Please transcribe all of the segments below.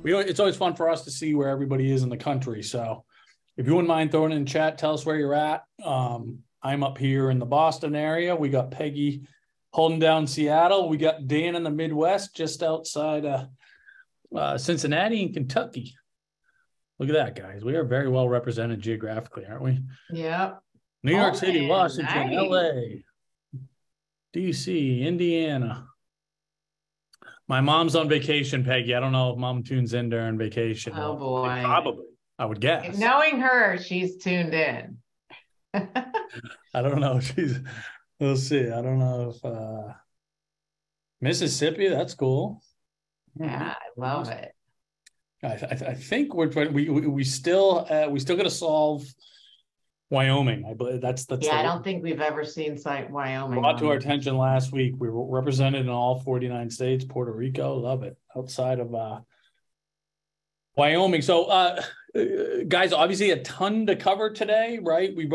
it's always fun for us to see where everybody is in the country. So if you wouldn't mind throwing it in chat, tell us where you're at. I'm up here in the Boston area. We got Peggy holding down Seattle. We got Dan in the Midwest, just outside Cincinnati in Kentucky. Look at that, guys. We are very well represented geographically, aren't we? Yeah. New York City, Washington, nice. LA, DC, Indiana. My mom's on vacation, Peggy. I don't know if mom tunes in during vacation. Oh, boy. Probably, I would guess. Knowing her, she's tuned in. I don't know. We'll see. I don't know if Mississippi, that's cool. Yeah, I love it. I think we still got to solve Wyoming. I believe that's I don't think we've ever seen Wyoming. Brought to our attention last week. We were represented in all 49 states. Puerto Rico, love it. Outside of Wyoming. So guys, obviously a ton to cover today, right? We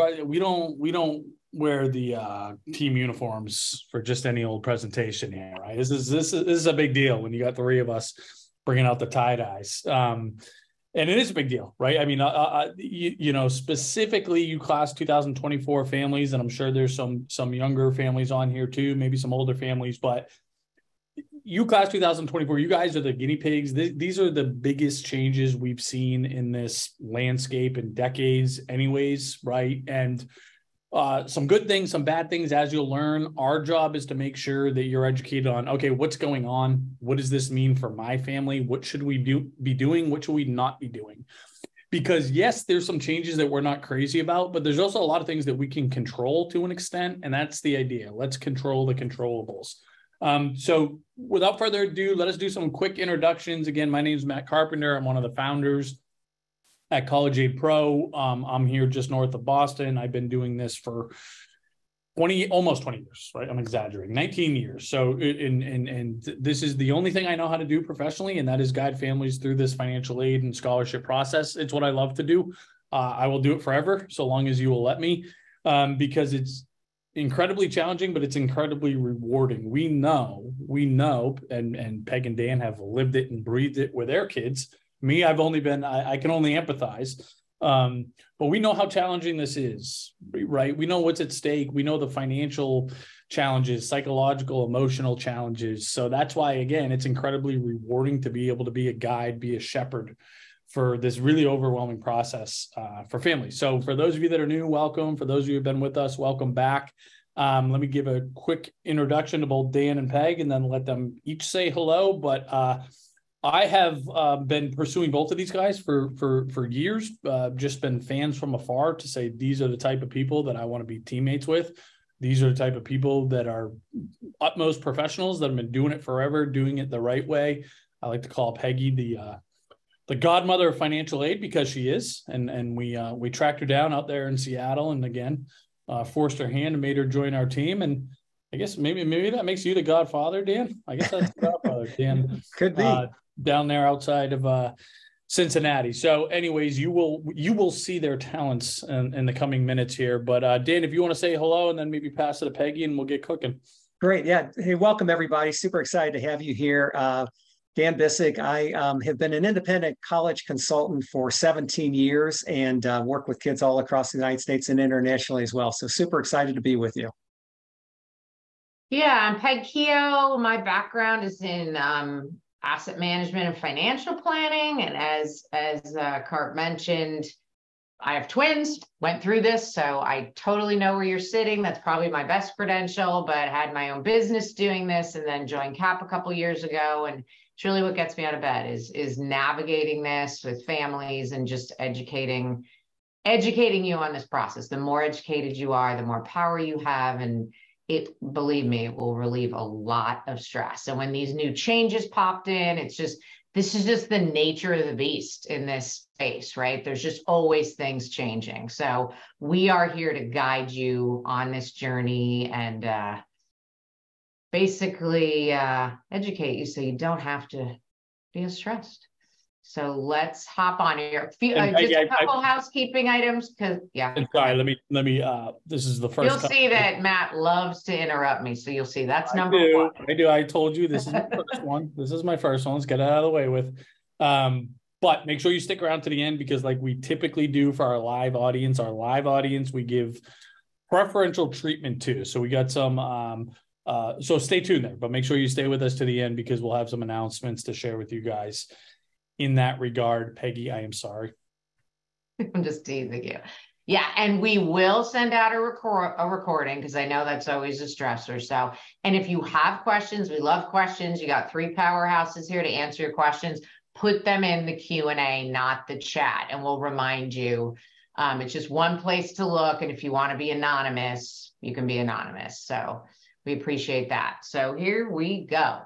don't wear the team uniforms for just any old presentation here, right? This is a big deal when you got three of us bringing out the tie-dyes. And it is a big deal, right? I mean, specifically you class 2024 families, and I'm sure there's some younger families on here too, maybe some older families, but you class 2024, you guys are the guinea pigs. These are the biggest changes we've seen in this landscape in decades anyways, right? And some good things, some bad things, as you'll learn. Our job is to make sure that you're educated on, okay, what's going on? What does this mean for my family? What should we be doing? What should we not be doing? Because yes, there's some changes that we're not crazy about, but there's also a lot of things that we can control to an extent. And that's the idea. Let's control the controllables. So without further ado, let us do some quick introductions. Again, my name is Matt Carpenter. I'm one of the founders at College Aid Pro. I'm here just north of Boston. I've been doing this for almost 20 years, right? I'm exaggerating, 19 years. So, and this is the only thing I know how to do professionally, and that is guide families through this financial aid and scholarship process. It's what I love to do. I will do it forever, so long as you will let me, because it's incredibly challenging, but it's incredibly rewarding. We know, and Peg and Dan have lived it and breathed it with their kids. Me, I can only empathize. But we know how challenging this is, right? We know what's at stake. We know the financial challenges, psychological, emotional challenges. So that's why, again, it's incredibly rewarding to be able to be a guide, be a shepherd for this really overwhelming process for families. So for those of you that are new, welcome. For those of you who've been with us, welcome back. Let me give a quick introduction to both Dan and Peg, and then let them each say hello. But I have been pursuing both of these guys for years, just been fans from afar to say, these are the type of people that I want to be teammates with. These are the type of people that are utmost professionals that have been doing it forever, doing it the right way. I like to call Peggy the godmother of financial aid, because she is. And we tracked her down out there in Seattle, and again, forced her hand and made her join our team. And I guess maybe that makes you the godfather, Dan. I guess that's the godfather, Dan. Could be. Down there outside of Cincinnati. So anyways, you will see their talents in the coming minutes here. But Dan, if you want to say hello and then maybe pass it to Peggy and we'll get cooking. Great. Yeah. Hey, welcome everybody. Super excited to have you here. Dan Bissig. I have been an independent college consultant for 17 years and work with kids all across the United States and internationally as well. So super excited to be with you. Yeah, I'm Peg Keogh. My background is in asset management and financial planning. And as Carp mentioned, I have twins, went through this, so I totally know where you're sitting. That's probably my best credential, but had my own business doing this and then joined CAP a couple years ago. And it's really what gets me out of bed is navigating this with families and just educating you on this process. The more educated you are, the more power you have. And believe me, it will relieve a lot of stress. So when these new changes popped in, this is just the nature of the beast in this space, right? There's just always things changing. So we are here to guide you on this journey and basically educate you so you don't have to be as stressed. So let's hop on here. Just a couple housekeeping items, because And sorry, let me. This is the first. You'll see that Matt loves to interrupt me, so you'll see that's number one. I do. I told you this is my first one. This is my first one. Let's get it out of the way with. But make sure you stick around to the end, because like we typically do for our live audience, we give preferential treatment too. So we got some, so stay tuned there, but make sure you stay with us to the end, because we'll have some announcements to share with you guys in that regard. Peggy, I am sorry. I'm just teasing you. Yeah, and we will send out a recording, because I know that's always a stressor. So, and if you have questions, we love questions. You got 3 powerhouses here to answer your questions. Put them in the Q&A, not the chat, and we'll remind you. It's just one place to look, and if you want to be anonymous, you can be anonymous. So we appreciate that. So here we go.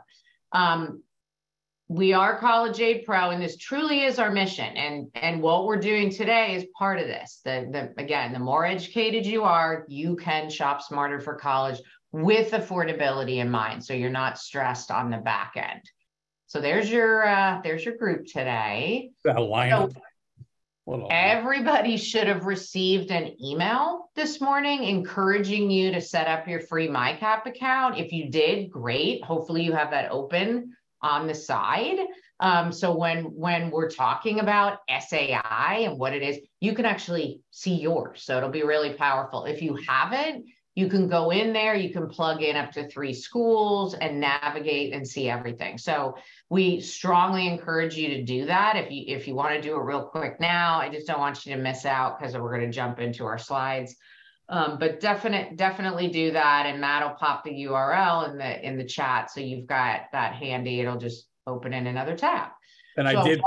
We are College Aid Pro, and this truly is our mission. And what we're doing today is part of this. Again, the more educated you are, you can shop smarter for college with affordability in mind, so you're not stressed on the back end. So there's your group today. That lineup. Everybody should have received an email this morning encouraging you to set up your free MyCap account. If you did, great. Hopefully you have that open on the side. So when we're talking about SAI and what it is, you can actually see yours. So it'll be really powerful. If you haven't, you can go in there, you can plug in up to 3 schools and navigate and see everything. So we strongly encourage you to do that. If you want to do it real quick now, I just don't want you to miss out, because we're going to jump into our slides. But definitely do that, and Matt will pop the URL in the chat, so you've got that handy. It'll just open in another tab. And so I did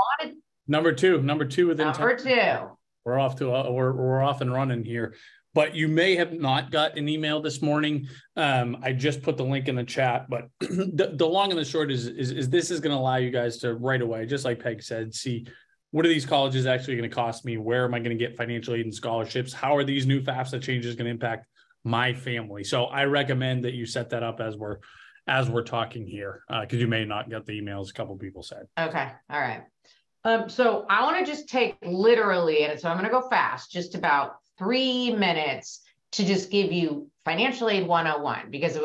number two within number 2. We're off to we're off and running here. But you may have not got an email this morning. I just put the link in the chat, but the long and the short is this is going to allow you guys to right away, just like Peg said, see what are these colleges actually going to cost me? Where am I going to get financial aid and scholarships? How are these new FAFSA changes going to impact my family? So I recommend that you set that up as we're talking here, because you may not get the emails. A couple of people said. Okay. All right. So I want to just take literally, and so I'm going to go fast, just about 3 minutes to just give you financial aid 101, because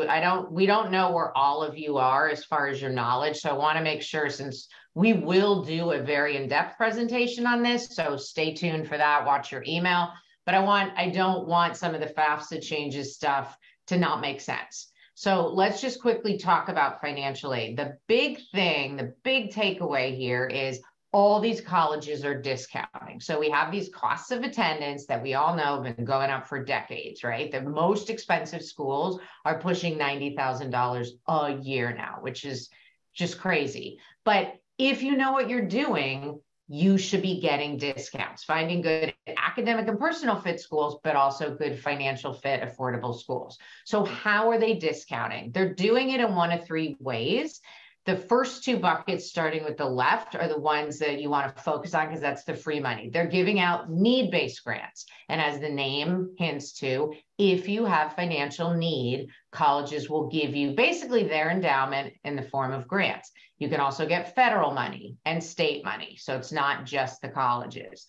we don't know where all of you are as far as your knowledge. So I want to make sure, since we will do a very in-depth presentation on this, so stay tuned for that, watch your email. But I don't want some of the FAFSA changes stuff to not make sense. So let's just quickly talk about financial aid. The big thing, the big takeaway here is all these colleges are discounting. So we have these costs of attendance that we all know have been going up for decades, right? The most expensive schools are pushing $90,000 a year now, which is just crazy. But if you know what you're doing, you should be getting discounts, finding good academic and personal fit schools, but also good financial fit, affordable schools. So how are they discounting? They're doing it in one of 3 ways. The first 2 buckets, starting with the left, are the ones that you want to focus on, because that's the free money. They're giving out need-based grants. And as the name hints to, if you have financial need, colleges will give you basically their endowment in the form of grants. You can also get federal money and state money. So it's not just the colleges.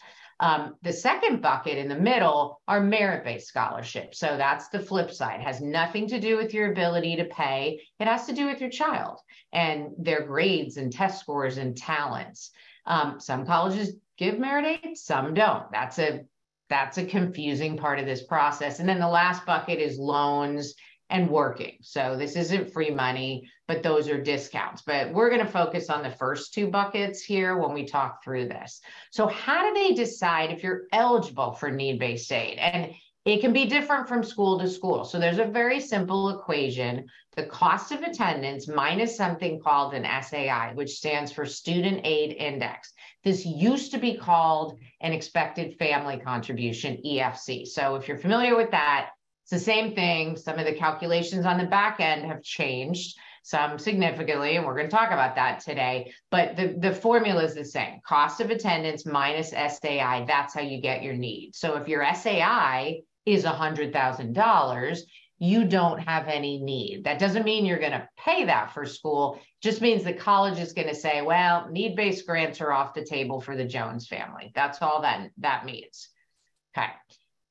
The second bucket in the middle are merit-based scholarships. So that's the flip side. It has nothing to do with your ability to pay. It has to do with your child and their grades and test scores and talents. Some colleges give merit aid, some don't. That's a confusing part of this process. And then the last bucket is loans and working. So this isn't free money, but those are discounts. But we're going to focus on the first 2 buckets here when we talk through this. So how do they decide if you're eligible for need-based aid? And it can be different from school to school. So there's a very simple equation: the cost of attendance minus something called an SAI, which stands for Student Aid Index. This used to be called an expected family contribution, EFC. So if you're familiar with that, it's the same thing. Some of the calculations on the back end have changed, some significantly, and we're going to talk about that today. But the formula is the same. Cost of attendance minus SAI, that's how you get your need. So if your SAI is $100,000, you don't have any need. That doesn't mean you're going to pay that for school. It just means the college is going to say, well, need-based grants are off the table for the Jones family. That's all that means. Okay.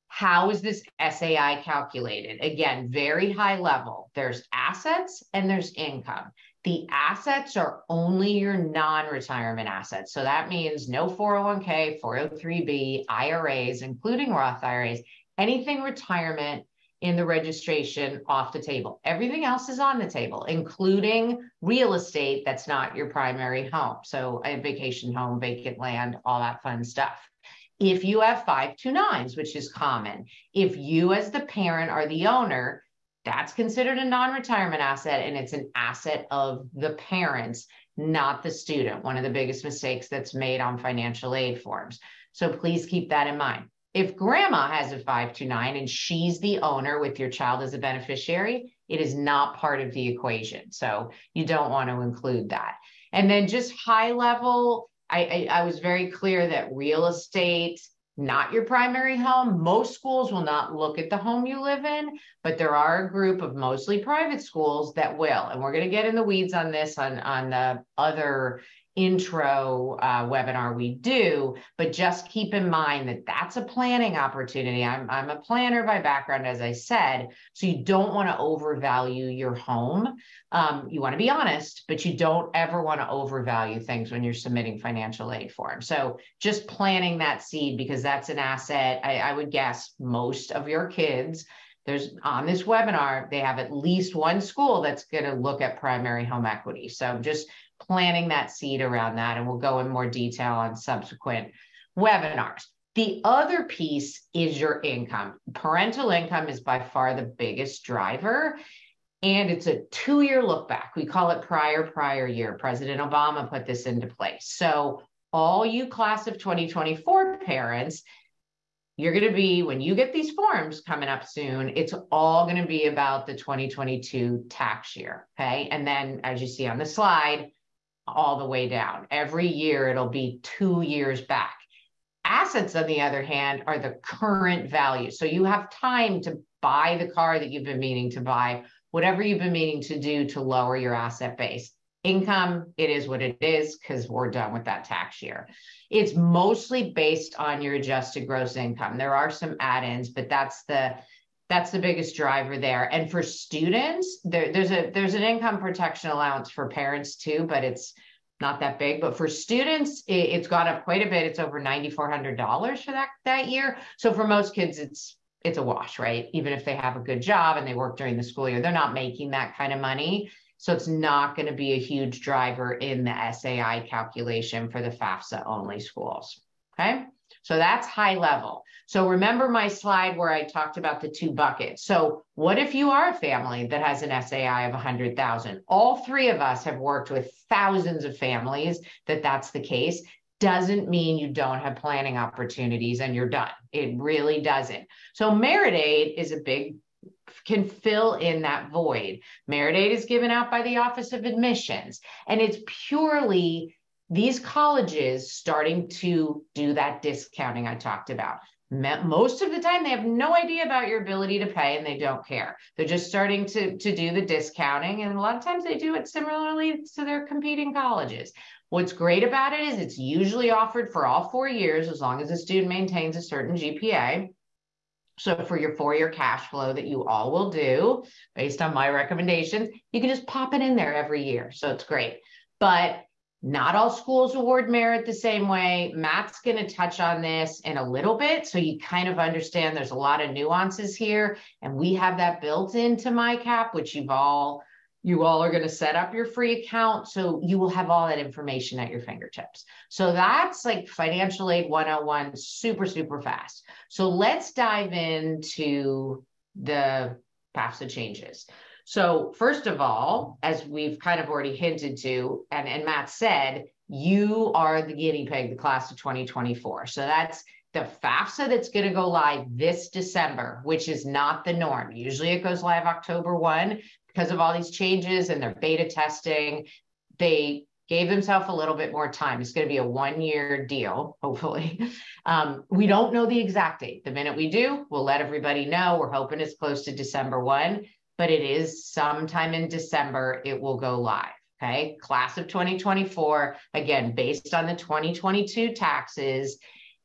How is this SAI calculated? Again, very high level. There's assets and there's income. The assets are only your non-retirement assets. So that means no 401k, 403b, IRAs, including Roth IRAs, anything retirement in the registration off the table. Everything else is on the table, including real estate that's not your primary home. So a vacation home, vacant land, all that fun stuff. If you have 529s, which is common, if you as the parent are the owner, that's considered a non-retirement asset, and it's an asset of the parents, not the student. One of the biggest mistakes that's made on financial aid forms. So please keep that in mind. If grandma has a 529 and she's the owner with your child as a beneficiary, it is not part of the equation. So you don't want to include that. And then just high level, I was very clear that real estate, not your primary home. Most schools will not look at the home you live in, but there are a group of mostly private schools that will. And we're going to get in the weeds on this on the other intro webinar we do, but just keep in mind that that's a planning opportunity. I'm a planner by background, as I said, so you don't want to overvalue your home. You want to be honest, but you don't ever want to overvalue things when you're submitting financial aid forms. So just planting that seed, because that's an asset. I would guess most of your kids, there's on this webinar, they have at least one school that's going to look at primary home equity. So just planting that seed around that, and we'll go in more detail on subsequent webinars. The other piece is your income. Parental income is by far the biggest driver, and it's a 2-year look back. We call it prior year. President Obama put this into place. So all you class of 2024 parents, you're going to be, when you get these forms coming up soon, it's all going to be about the 2022 tax year, okay? And then, as you see on the slide, all the way down. Every year, it'll be 2 years back. Assets, on the other hand, are the current value. So you have time to buy the car that you've been meaning to buy, whatever you've been meaning to do to lower your asset base. Income, it is what it is, because we're done with that tax year. It's mostly based on your adjusted gross income. There are some add-ins, but that's the biggest driver there. And for students, there's an income protection allowance for parents too, but it's not that big. But for students, it's gone up quite a bit. It's over $9,400 for that year. So for most kids, it's a wash, right? Even if they have a good job and they work during the school year, they're not making that kind of money. So it's not going to be a huge driver in the SAI calculation for the FAFSA only schools. Okay. So that's high level. So remember my slide where I talked about the 2 buckets. So what if you are a family that has an SAI of 100,000? All 3 of us have worked with thousands of families that's the case. Doesn't mean you don't have planning opportunities and you're done. It really doesn't. So Merit Aid is can fill in that void. Merit Aid is given out by the Office of Admissions, and it's purely these colleges starting to do that discounting I talked about. Most of the time, they have no idea about your ability to pay, and they don't care. They're just starting to do the discounting, and a lot of times they do it similarly to their competing colleges. What's great about it is it's usually offered for all 4 years, as long as the student maintains a certain GPA. So for your 4-year cash flow that you all will do based on my recommendations, you can just pop it in there every year. So it's great. But not all schools award merit the same way. Matt's going to touch on this in a little bit, so you kind of understand there's a lot of nuances here. And we have that built into MyCap, which you all are going to set up your free account. So you will have all that information at your fingertips. So that's like financial aid 101, super, super fast. So let's dive into the FAFSA changes. So first of all, as we've kind of already hinted to, and Matt said, you are the guinea pig, the class of 2024. So that's the FAFSA that's going to go live this December, which is not the norm. Usually it goes live October 1. Because of all these changes and their beta testing, they gave themselves a little bit more time. It's going to be a 1-year deal, hopefully. We don't know the exact date. The minute we do, we'll let everybody know. We're hoping it's close to December 1, but it is sometime in December it will go live. Okay, class of 2024, again, based on the 2022 taxes.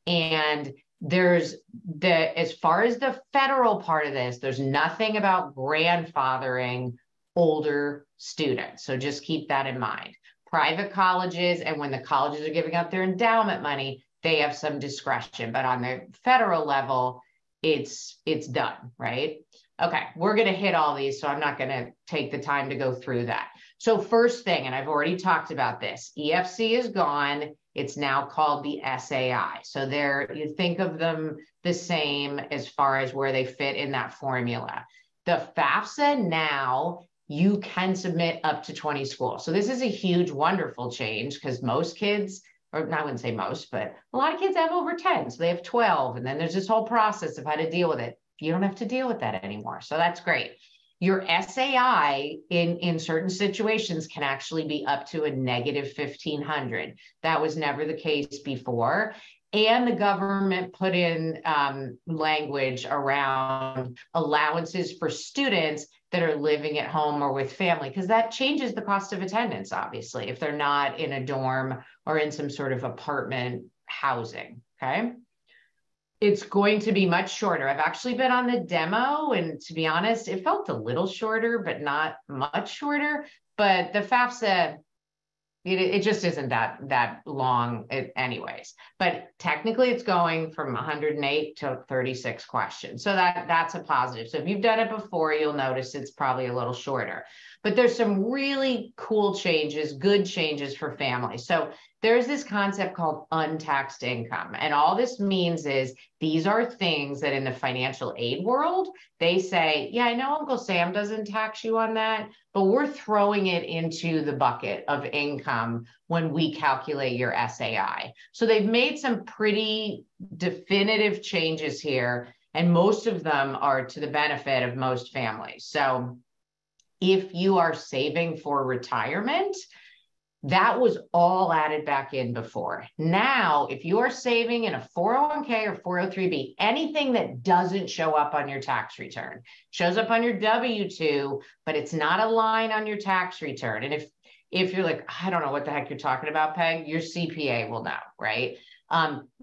And as far as the federal part of this, there's nothing about grandfathering older students. So just keep that in mind. Private colleges, and when the colleges are giving out their endowment money, they have some discretion, but on the federal level, it's done, right? Okay, we're going to hit all these, so I'm not going to take the time to go through that. So first thing, and I've already talked about this, EFC is gone. It's now called the SAI. So there, you think of them the same as far as where they fit in that formula. The FAFSA now, you can submit up to 20 schools. So this is a huge, wonderful change because most kids, or I wouldn't say most, but a lot of kids have over 10. So they have 12. And then there's this whole process of how to deal with it. You don't have to deal with that anymore. So that's great. Your SAI in certain situations can actually be up to a negative 1,500. That was never the case before. And the government put in language around allowances for students that are living at home or with family, because that changes the cost of attendance, obviously, if they're not in a dorm or in some sort of apartment housing, okay? It's going to be much shorter. I've actually been on the demo, and to be honest, it felt a little shorter, but not much shorter. But the FAFSA, it just isn't that long anyways. But technically, it's going from 108 to 36 questions. So that's a positive. So if you've done it before, you'll notice it's probably a little shorter. But there's some really cool changes, good changes for families. So there's this concept called untaxed income. And all this means is these are things that in the financial aid world, they say, yeah, I know Uncle Sam doesn't tax you on that, but we're throwing it into the bucket of income when we calculate your SAI. So they've made some pretty definitive changes here, and most of them are to the benefit of most families. So if you are saving for retirement, that was all added back in before. Now, if you are saving in a 401k or 403b, anything that doesn't show up on your tax return, shows up on your W-2, but it's not a line on your tax return. And if you're like, I don't know what the heck you're talking about, Peg, your CPA will know, right?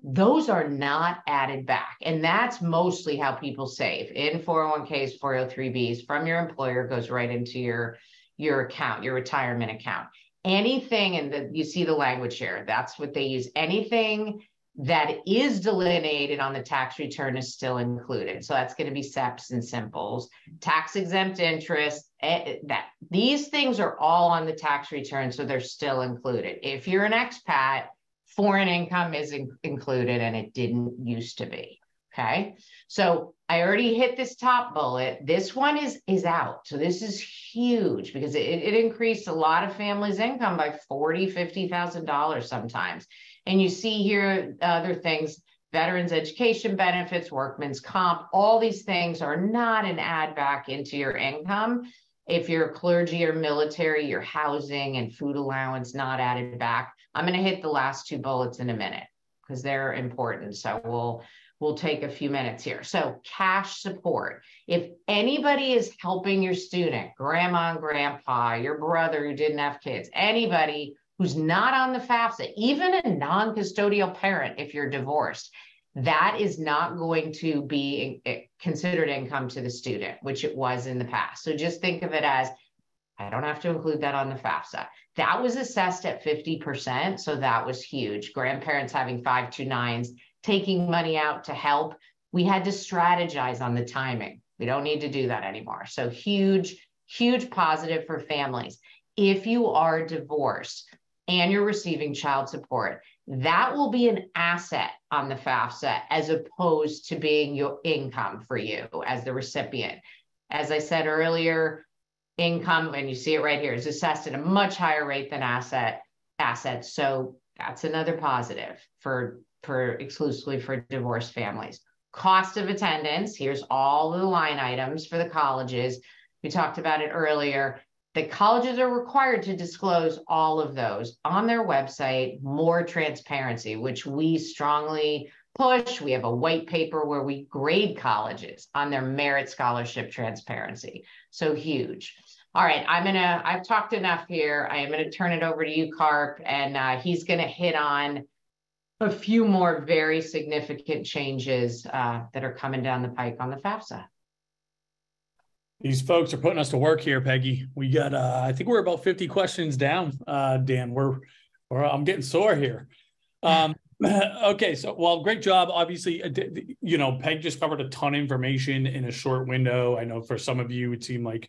Those are not added back. And that's mostly how people save in 401ks, 403bs from your employer, goes right into your account, your retirement account. Anything, and you see the language here, that's what they use. Anything that is delineated on the tax return is still included. So that's going to be SEPs and simples, tax exempt interest, these things are all on the tax return. So they're still included. If you're an expat, foreign income is included, and it didn't used to be. Okay. So I already hit this top bullet. This one is out. So this is huge because it increased a lot of families' income by $40,000, $50,000 sometimes. And you see here other things, veterans education benefits, workman's comp, all these things are not an add back into your income. If you're clergy or military, your housing and food allowance not added back. I'm going to hit the last two bullets in a minute because they're important. So we'll take a few minutes here. So cash support. If anybody is helping your student, grandma and grandpa, your brother who didn't have kids, anybody who's not on the FAFSA, even a non-custodial parent, if you're divorced, that is not going to be considered income to the student, which it was in the past. So just think of it as, I don't have to include that on the FAFSA. That was assessed at 50%, so that was huge. Grandparents having 529s, taking money out to help. We had to strategize on the timing. We don't need to do that anymore. So huge, huge positive for families. If you are divorced and you're receiving child support, that will be an asset on the FAFSA as opposed to being your income for you as the recipient. As I said earlier, income, and you see it right here, is assessed at a much higher rate than assets. So that's another positive for exclusively for divorced families. Cost of attendance, here's all the line items for the colleges. We talked about it earlier. The colleges are required to disclose all of those on their website, more transparency, which we strongly push. We have a white paper where we grade colleges on their merit scholarship transparency. So huge. All right, I've talked enough here. I am gonna turn it over to you, Carp, and he's gonna hit on a few more very significant changes that are coming down the pike on the FAFSA. These folks are putting us to work here, Peggy. We got, I think we're about 50 questions down, Dan. I'm getting sore here. Okay, so, well, great job. Obviously, Peg just covered a ton of information in a short window. I know for some of you, it seemed like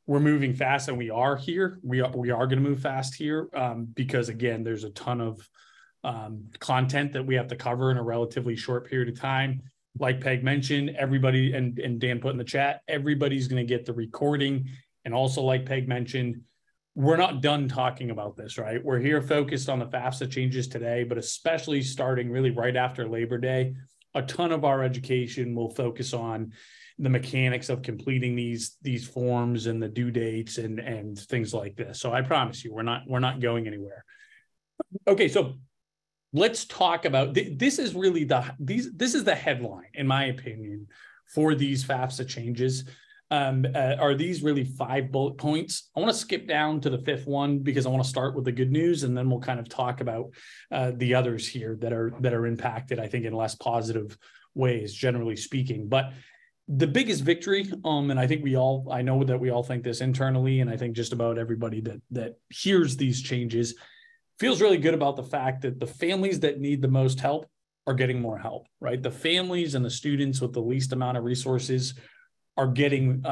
we're moving fast, and we are here. We are going to move fast here because, again, there's a ton of content that we have to cover in a relatively short period of time. Like Peg mentioned, everybody, and Dan put in the chat, everybody's going to get the recording. And also, like Peg mentioned, we're not done talking about this, right? We're here focused on the FAFSA changes today, but especially starting really right after Labor Day, a ton of our education will focus on the mechanics of completing these forms and the due dates and things like this. So I promise you, we're not going anywhere. Okay, so let's talk about this. Is really this is the headline, in my opinion, for these FAFSA changes. Are these really 5 bullet points? I want to skip down to the 5th one because I want to start with the good news, and then we'll kind of talk about the others here that are impacted, I think, in less positive ways, generally speaking. But the biggest victory, and I think I know that we all think this internally, and I think just about everybody that hears these changes feels really good about the fact that the families that need the most help are getting more help, right? The families and the students with the least amount of resources are getting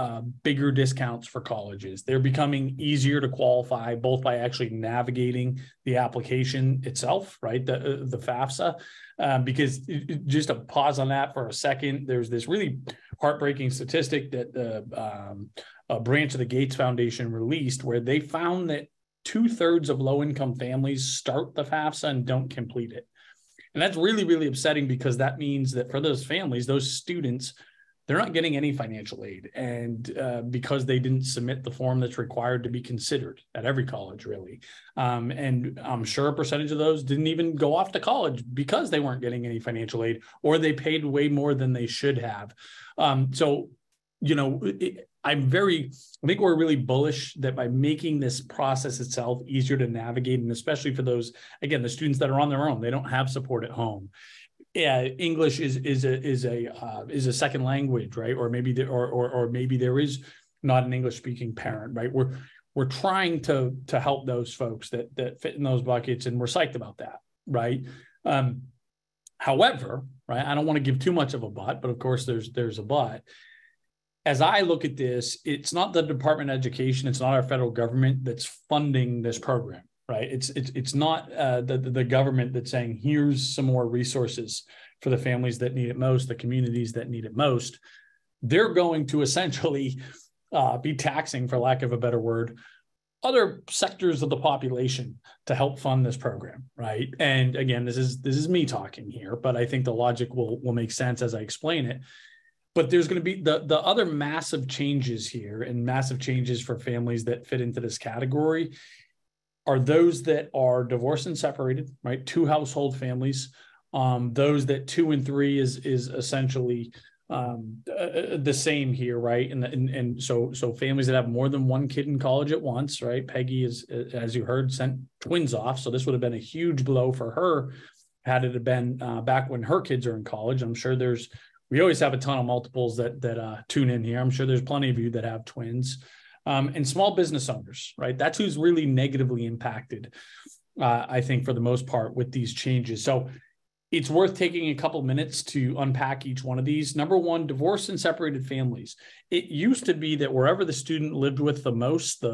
bigger discounts for colleges. They're becoming easier to qualify, both by actually navigating the application itself, right? The FAFSA, because just to pause on that for a second, there's this really heartbreaking statistic that a branch of the Gates Foundation released, where they found that 2/3 of low-income families start the FAFSA and don't complete it. And that's really, really upsetting, because that means that for those families, those students, they're not getting any financial aid. And because they didn't submit the form that's required to be considered at every college, really. And I'm sure a percentage of those didn't even go off to college because they weren't getting any financial aid, or they paid way more than they should have. I think we're really bullish that by making this process itself easier to navigate, and especially for those, again, the students that are on their own, they don't have support at home. Yeah, English is a second language, right? Or maybe maybe there is not an English speaking parent, right? We're trying to help those folks that fit in those buckets, and we're psyched about that, right? However, right, I don't want to give too much of a but of course there's a but. As I look at this, it's not the Department of Education, it's not our federal government that's funding this program, right? It's not the government that's saying, here's some more resources for the families that need it most, the communities that need it most. They're going to essentially be taxing, for lack of a better word, other sectors of the population to help fund this program, right? And again, this is me talking here, but I think the logic will make sense as I explain it. But there's going to be the other massive changes here, and massive changes for families that fit into this category are those that are divorced and separated, right? 2 household families. Those that 2 and 3 is essentially the same here, right? And so families that have more than 1 kid in college at once, right? Peggy is, as you heard, sent twins off, so this would have been a huge blow for her had it have been back when her kids are in college. I'm sure we always have a ton of multiples that tune in here. I'm sure there's plenty of you that have twins. And small business owners, right? That's who's really negatively impacted, I think, for the most part, with these changes. So it's worth taking a couple minutes to unpack each one of these. Number one, divorced and separated families. It used to be that wherever the student lived with the most,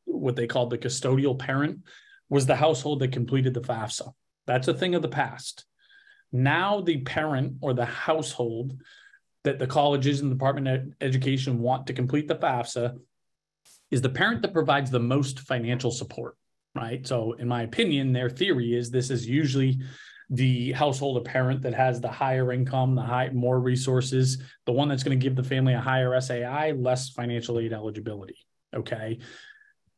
what they called the custodial parent, was the household that completed the FAFSA. That's a thing of the past. Now the parent or the household that the colleges and the Department of Education want to complete the FAFSA is the parent that provides the most financial support, right? So in my opinion, their theory is this is usually the household or parent that has the higher income, more resources, the one that's going to give the family a higher SAI, less financial aid eligibility, okay?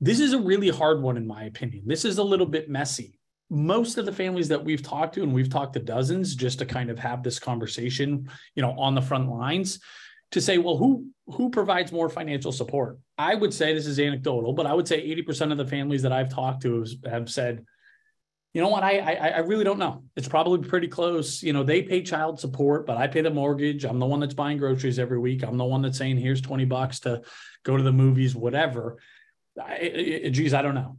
This is a really hard one, in my opinion. This is a little bit messy. Most of the families that we've talked to, and we've talked to dozens just to kind of have this conversation, on the front lines to say, well, who provides more financial support? I would say, this is anecdotal, but I would say 80% of the families that I've talked to have said You know what? I really don't know. It's probably pretty close. You know, they pay child support, but I pay the mortgage. I'm the one that's buying groceries every week. I'm the one that's saying, here's $20 to go to the movies, whatever. Geez, I don't know.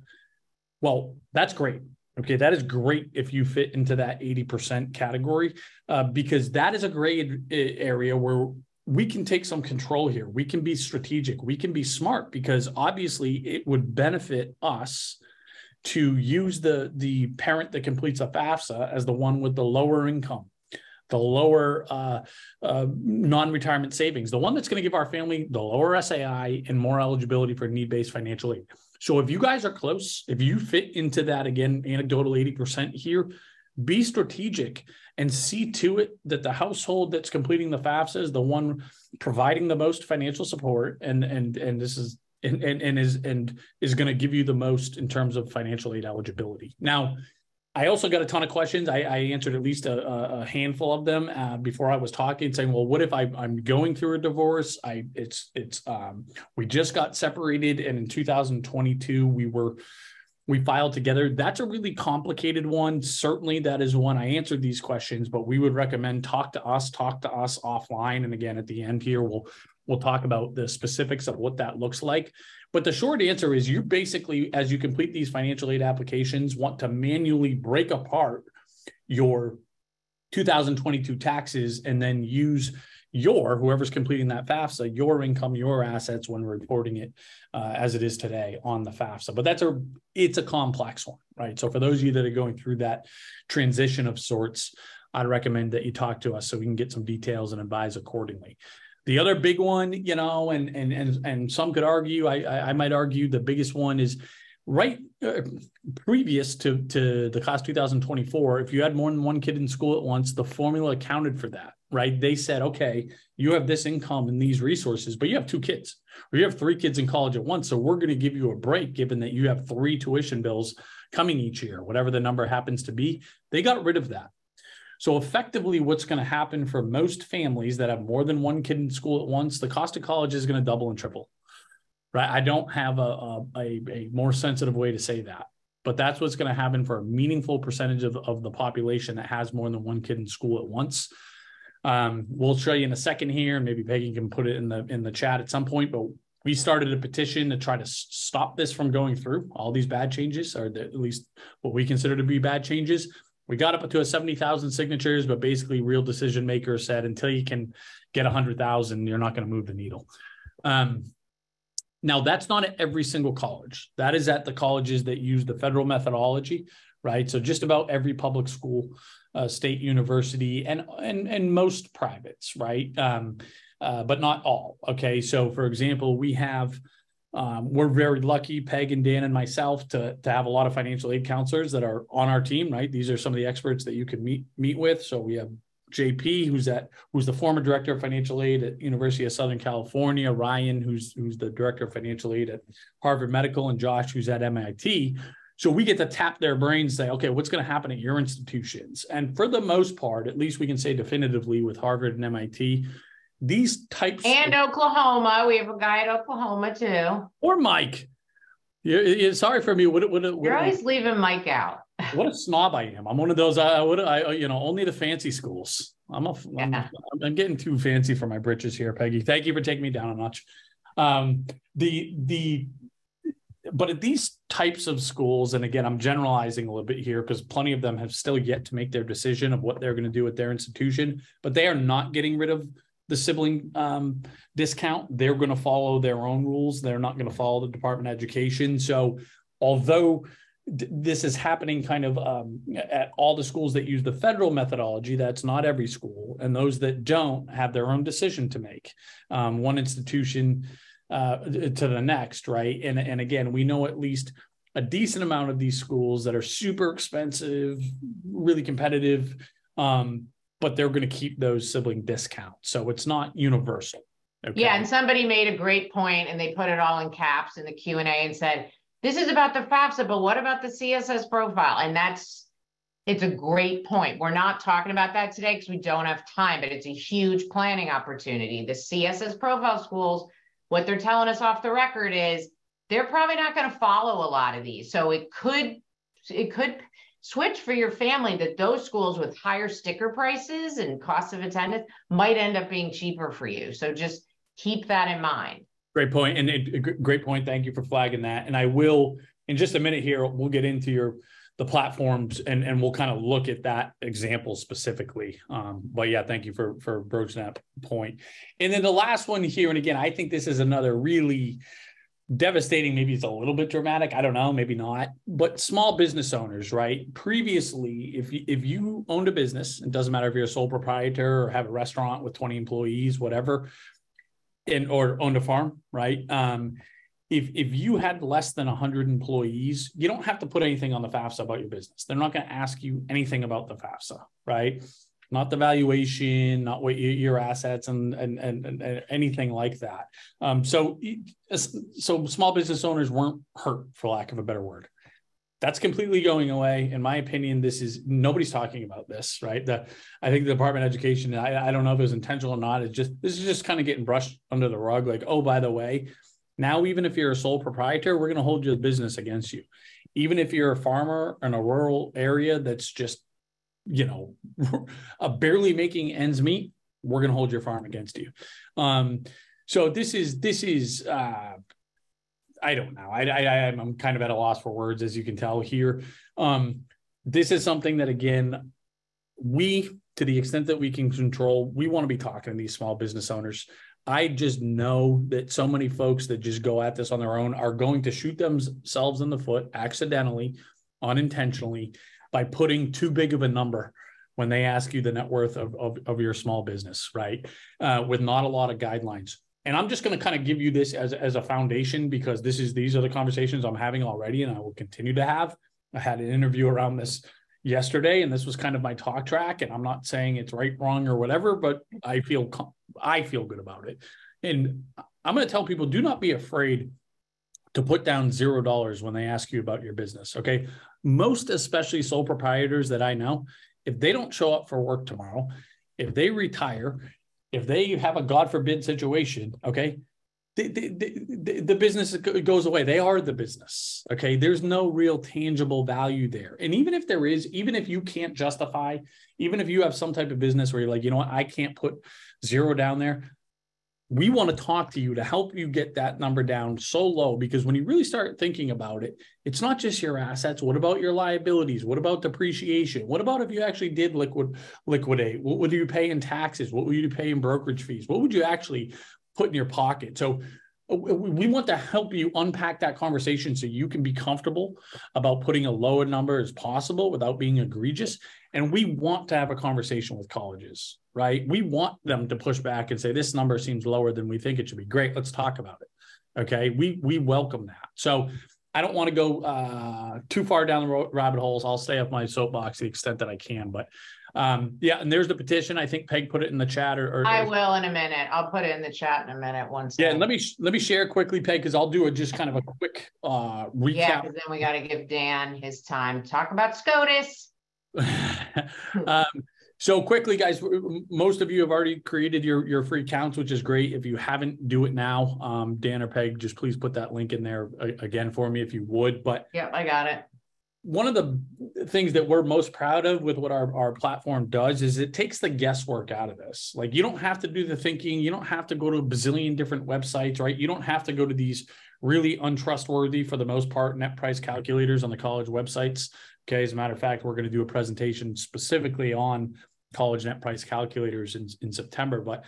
Well, that's great. Okay, that is great if you fit into that 80% category, because that is a great area where we can take some control here. We can be strategic. We can be smart, because obviously it would benefit us to use the parent that completes a FAFSA as the one with the lower income, the lower non-retirement savings, the one that's going to give our family the lower SAI and more eligibility for need-based financial aid. So if you guys are close, if you fit into that, again, anecdotal 80% here, be strategic and see to it that the household that's completing the FAFSA is the one providing the most financial support, and this is is going to give you the most in terms of financial aid eligibility. Now, I also got a ton of questions. I answered at least a handful of them before I was talking, saying, well, what if I'm going through a divorce? We just got separated, and in 2022 we filed together. That's a really complicated one. Certainly that is one. I answered these questions, but we would recommend talk to us offline. And again, at the end here, we'll talk about the specifics of what that looks like. But the short answer is, you basically, as you complete these financial aid applications, want to manually break apart your 2022 taxes and then use whoever's completing that FAFSA, your income, your assets when reporting it as it is today on the FAFSA. But it's a complex one, right? So for those of you that are going through that transition of sorts, I'd recommend that you talk to us so we can get some details and advise accordingly. The other big one, you know, and some could argue, I might argue the biggest one is previous to the class 2024, if you had more than one kid in school at once, the formula accounted for that, right? They said, okay, you have this income and these resources, but you have 2 kids, or you have 3 kids in college at once. So we're going to give you a break, given that you have 3 tuition bills coming each year, whatever the number happens to be. They got rid of that. So effectively, what's going to happen for most families that have more than one kid in school at once, the cost of college is going to double and triple, right? I don't have a more sensitive way to say that, but that's what's going to happen for a meaningful percentage of the population that has more than one kid in school at once. We'll show you in a second here, and maybe Peggy can put it in the chat at some point, but we started a petition to try to stop this from going through, all these bad changes, or at least what we consider to be bad changes. We got up to 70,000 signatures, but basically real decision makers said, until you can get 100,000, you're not going to move the needle. Now, that's not at every single college. That is at the colleges that use the federal methodology, right? So just about every public school, state university, and most privates, right? But not all. Okay. So for example, we have, we're very lucky, Peg and Dan and myself, to have a lot of financial aid counselors that are on our team, right? These are some of the experts that you can meet with. So we have JP, who's the former director of financial aid at University of Southern California, Ryan, who's the director of financial aid at Harvard Medical, and Josh, who's at MIT. So we get to tap their brains, say, okay, what's going to happen at your institutions? And for the most part, at least we can say definitively with Harvard and MIT, these types and Oklahoma, we have a guy at Oklahoma too. Or Mike. You're sorry for me. You're always leaving Mike out. What a snob I am. I'm one of those. Only the fancy schools. I'm getting too fancy for my britches here, Peggy. Thank you for taking me down a notch. But at these types of schools, and again, I'm generalizing a little bit here because plenty of them have still yet to make their decision of what they're going to do at their institution, but they are not getting rid of the sibling discount. They're going to follow their own rules. They're not going to follow the Department of Education. So although this is happening kind of at all the schools that use the federal methodology, that's not every school. And those that don't have their own decision to make, one institution to the next, right? And again, we know at least a decent amount of these schools that are super expensive, really competitive, but they're going to keep those sibling discounts. So it's not universal. Okay? Yeah. And somebody made a great point, and they put it all in caps in the Q&A and said, this is about the FAFSA, but what about the CSS profile? And it's a great point. We're not talking about that today because we don't have time, but it's a huge planning opportunity. The CSS profile schools, what they're telling us off the record is they're probably not going to follow a lot of these. So it could switch for your family, that those schools with higher sticker prices and cost of attendance might end up being cheaper for you. So just keep that in mind. Great point. And great point. Thank you for flagging that. And I will, in just a minute here, we'll get into the platforms and we'll kind of look at that example specifically. But yeah, thank you for broaching that point. And then the last one here, and again, I think this is another really devastating, maybe it's a little bit dramatic, I don't know, maybe not, but small business owners, right? Previously, if you owned a business, it doesn't matter if you're a sole proprietor or have a restaurant with 20 employees, whatever, or owned a farm, right? If you had less than 100 employees, you don't have to put anything on the FAFSA about your business. They're not going to ask you anything about the FAFSA, right? Not the valuation, not what your assets and anything like that. So small business owners weren't hurt, for lack of a better word. That's completely going away. In my opinion, nobody's talking about this, right? I think the Department of Education, I don't know if it was intentional or not. This is just kind of getting brushed under the rug. Like, oh, by the way, now even if you're a sole proprietor, we're going to hold your business against you. Even if you're a farmer in a rural area that's just, barely making ends meet, we're going to hold your farm against you. So this is I don't know. I'm kind of at a loss for words, as you can tell here. This is something that, again, to the extent that we can control, we want to be talking to these small business owners. I just know that so many folks that just go at this on their own are going to shoot themselves in the foot accidentally, unintentionally, by putting too big of a number when they ask you the net worth of your small business, right? With not a lot of guidelines. And I'm just going to kind of give you this as a foundation, because these are the conversations I'm having already, and I will continue to have. I had an interview around this yesterday, and this was kind of my talk track. And I'm not saying it's right, wrong, or whatever, but I feel good about it. And I'm going to tell people, do not be afraid to put down $0 when they ask you about your business. Okay. Most, especially sole proprietors that I know, if they don't show up for work tomorrow, if they retire, if they have a God forbid situation, okay, the business goes away. They are the business. Okay. There's no real tangible value there. And even if there is, even if you can't justify, even if you have some type of business where you're like, you know what, I can't put $0 down there, we want to talk to you to help you get that number down so low, because when you really start thinking about it, it's not just your assets. What about your liabilities? What about depreciation? What about if you actually did liquidate? What would you pay in taxes? What would you pay in brokerage fees? What would you actually put in your pocket? So we want to help you unpack that conversation so you can be comfortable about putting a lower number as possible without being egregious. And we want to have a conversation with colleges, right? We want them to push back and say, this number seems lower than we think it should be. Great, let's talk about it. Okay, we welcome that. So I don't want to go too far down the rabbit holes. I'll stay off my soapbox to the extent that I can. But yeah, and there's the petition. I think Peg put it in the chat, or I will in a minute. I'll put it in the chat in a minute. Yeah, and let me share quickly, Peg, because I'll do just kind of a quick recap. Yeah, because then we got to give Dan his time to talk about SCOTUS. So quickly, guys, most of you have already created your free accounts, which is great. If you haven't, do it now. Dan or Peg, just please put that link in there again for me if you would. But yeah, I got it. One of the things that we're most proud of with what our platform does is it takes the guesswork out of this. Like, you don't have to do the thinking. You don't have to go to a bazillion different websites, right? You don't have to go to these really untrustworthy, for the most part, net price calculators on the college websites. Okay. As a matter of fact, we're going to do a presentation specifically on college net price calculators in September, but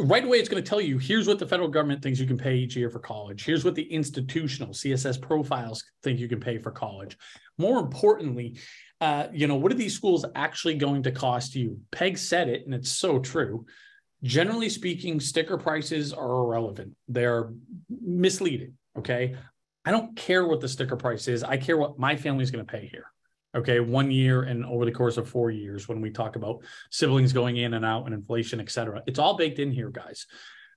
right away, it's going to tell you, here's what the federal government thinks you can pay each year for college. Here's what the institutional CSS profiles think you can pay for college. More importantly, what are these schools actually going to cost you? Peg said it, and it's so true. Generally speaking, sticker prices are irrelevant. They're misleading, okay? I don't care what the sticker price is. I care what my family's going to pay here. Okay, 1 year and over the course of 4 years, when we talk about siblings going in and out and inflation, et cetera. It's all baked in here, guys.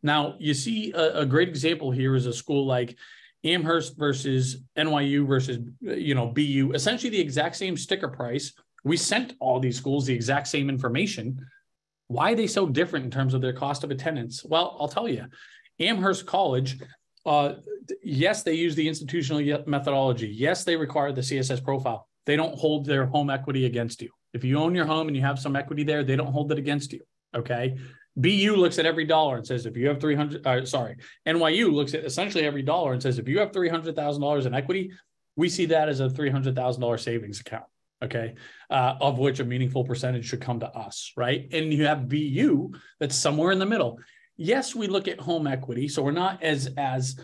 Now, you see a great example here is a school like Amherst versus NYU versus, BU, essentially the exact same sticker price. We sent all these schools the exact same information. Why are they so different in terms of their cost of attendance? Well, I'll tell you. Amherst College, yes, they use the institutional methodology. Yes, they require the CSS profile. they don't hold their home equity against you. If you own your home and you have some equity there, they don't hold it against you. Okay. BU looks at every dollar and says, if you have NYU looks at essentially every dollar and says, if you have $300,000 in equity, we see that as a $300,000 savings account. Okay. Of which a meaningful percentage should come to us. Right. And you have BU that's somewhere in the middle. Yes, we look at home equity. So we're not as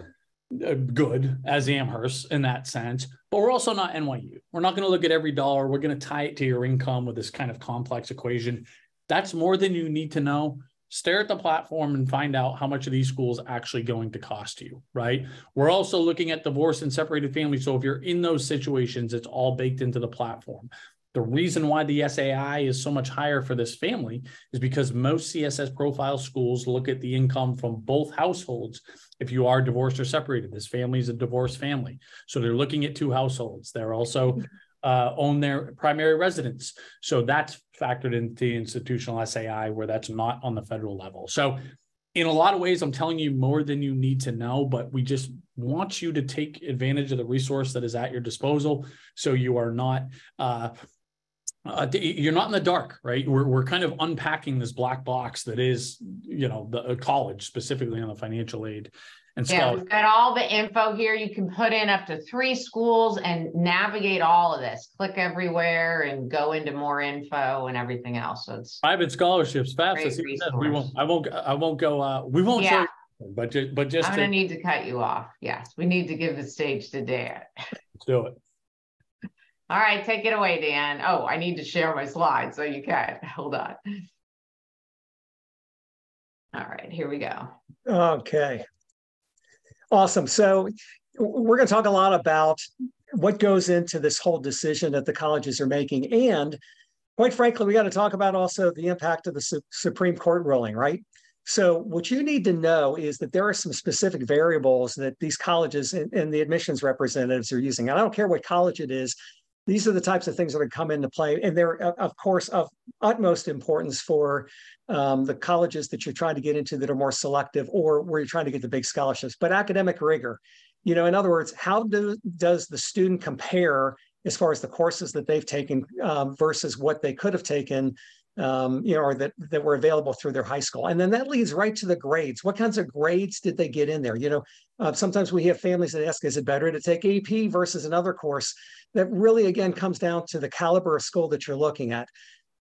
good as Amherst in that sense, but we're also not NYU. We're not going to look at every dollar. We're going to tie it to your income with this kind of complex equation. That's more than you need to know. Stare at the platform and find out how much of these schools actually going to cost you, right? We're also looking at divorce and separated families. So if you're in those situations, it's all baked into the platform. The reason why the SAI is so much higher for this family is because most CSS profile schools look at the income from both households. If you are divorced or separated, this family is a divorced family. So they're looking at two households. They're also own their primary residence. So that's factored into the institutional SAI where that's not on the federal level. So in a lot of ways, I'm telling you more than you need to know, but we just want you to take advantage of the resource that is at your disposal. So you are not, you're not in the dark, right? We're kind of unpacking this black box that is, the college, specifically on the financial aid. And yeah, we've got all the info here. You can put in up to 3 schools and navigate all of this. Click everywhere and go into more info and everything else. So it's private scholarships, FAFSA. We won't show you, but just I'm going to need to cut you off. Yes, we need to give the stage to Dan. Let's do it. All right, take it away, Dan. Oh, I need to share my slides so you can. Hold on. All right, here we go. Okay. Awesome. So we're going to talk a lot about what goes into this whole decision that the colleges are making. And quite frankly, we got to talk about also the impact of the Supreme Court ruling, right? So what you need to know is that there are some specific variables that these colleges and the admissions representatives are using. And I don't care what college it is. These are the types of things that would come into play. And they're, of course, of utmost importance for the colleges that you're trying to get into that are more selective or where you're trying to get the big scholarships. But academic rigor, in other words, how does the student compare as far as the courses that they've taken versus what they could have taken, or that were available through their high school. And then that leads right to the grades. What kinds of grades did they get in there? Sometimes we have families that ask, is it better to take AP versus another course? That really, again, comes down to the caliber of school that you're looking at.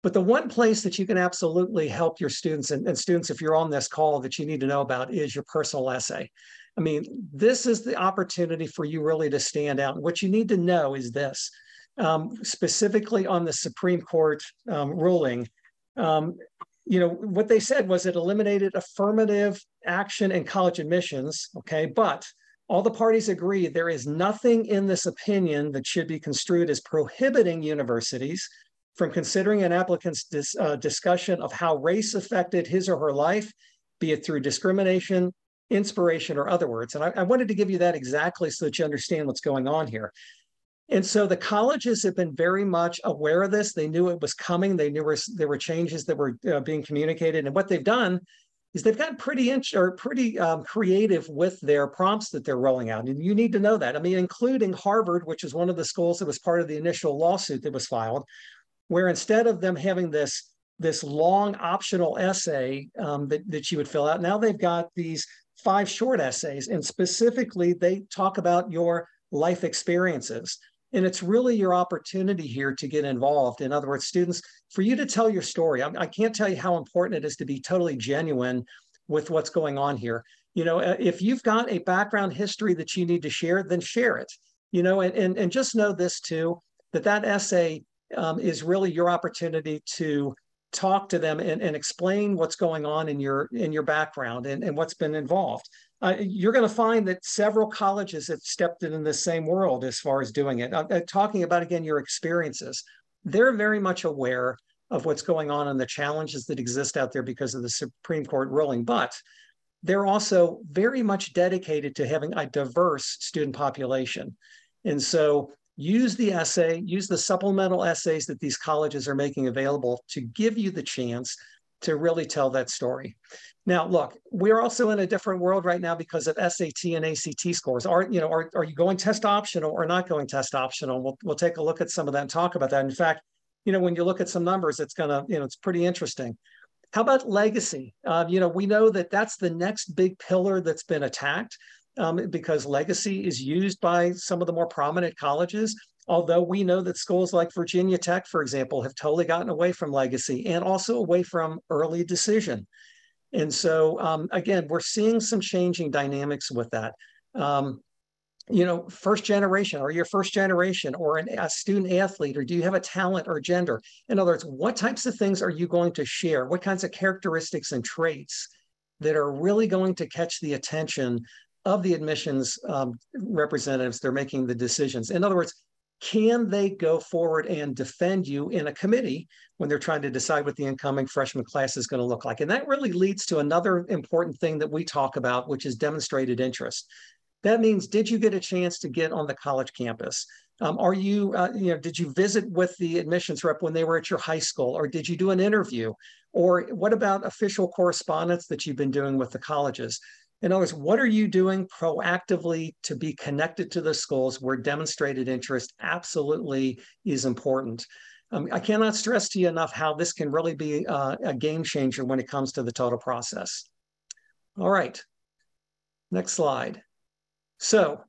But the one place that you can absolutely help your students, and students, if you're on this call, that you need to know about is your personal essay. I mean, this is the opportunity for you really to stand out. And what you need to know is this, specifically on the Supreme Court ruling, what they said was it eliminated affirmative action in college admissions, okay? But all the parties agree there is nothing in this opinion that should be construed as prohibiting universities from considering an applicant's discussion of how race affected his or her life, be it through discrimination, inspiration, or other words. And I wanted to give you that exactly so that you understand what's going on here. And so the colleges have been very much aware of this. They knew it was coming. They knew there were changes that were being communicated. And what they've done is they've gotten pretty creative with their prompts that they're rolling out. And you need to know that. I mean, including Harvard, which is one of the schools that was part of the initial lawsuit that was filed, where instead of them having this long optional essay that you would fill out, now they've got these 5 short essays. And specifically, they talk about your life experiences. And it's really your opportunity here to get involved. In other words, students, for you to tell your story. I can't tell you how important it is to be totally genuine with what's going on here. If you've got a background history that you need to share, then share it. And just know this too, that essay is really your opportunity to talk to them and explain what's going on in your background and what's been involved. You're going to find that several colleges have stepped in the same world as far as doing it. Talking about, again, your experiences. They're very much aware of what's going on and the challenges that exist out there because of the Supreme Court ruling, but they're also very much dedicated to having a diverse student population. And so use the essay, use the supplemental essays that these colleges are making available to give you the chance to really tell that story. Now, look, we're also in a different world right now because of SAT and ACT scores. Are you going test optional or not going test optional? We'll take a look at some of that and talk about that. In fact, when you look at some numbers, it's it's pretty interesting. How about legacy? We know that that's the next big pillar that's been attacked because legacy is used by some of the more prominent colleges. Although we know that schools like Virginia Tech, for example, have totally gotten away from legacy and also away from early decision. And so, again, we're seeing some changing dynamics with that. First generation, or you're first generation, or a student athlete, or do you have a talent or gender? In other words, what types of things are you going to share? What kinds of characteristics and traits that are really going to catch the attention of the admissions representatives? They're making the decisions. In other words, can they go forward and defend you in a committee when they're trying to decide what the incoming freshman class is going to look like? And that really leads to another important thing that we talk about, which is demonstrated interest. That means, did you get a chance to get on the college campus? Did you visit with the admissions rep when they were at your high school, or did you do an interview? Or what about official correspondence that you've been doing with the colleges? In other words, what are you doing proactively to be connected to the schools where demonstrated interest absolutely is important? I cannot stress to you enough how this can really be a game changer when it comes to the total process. All right, next slide. So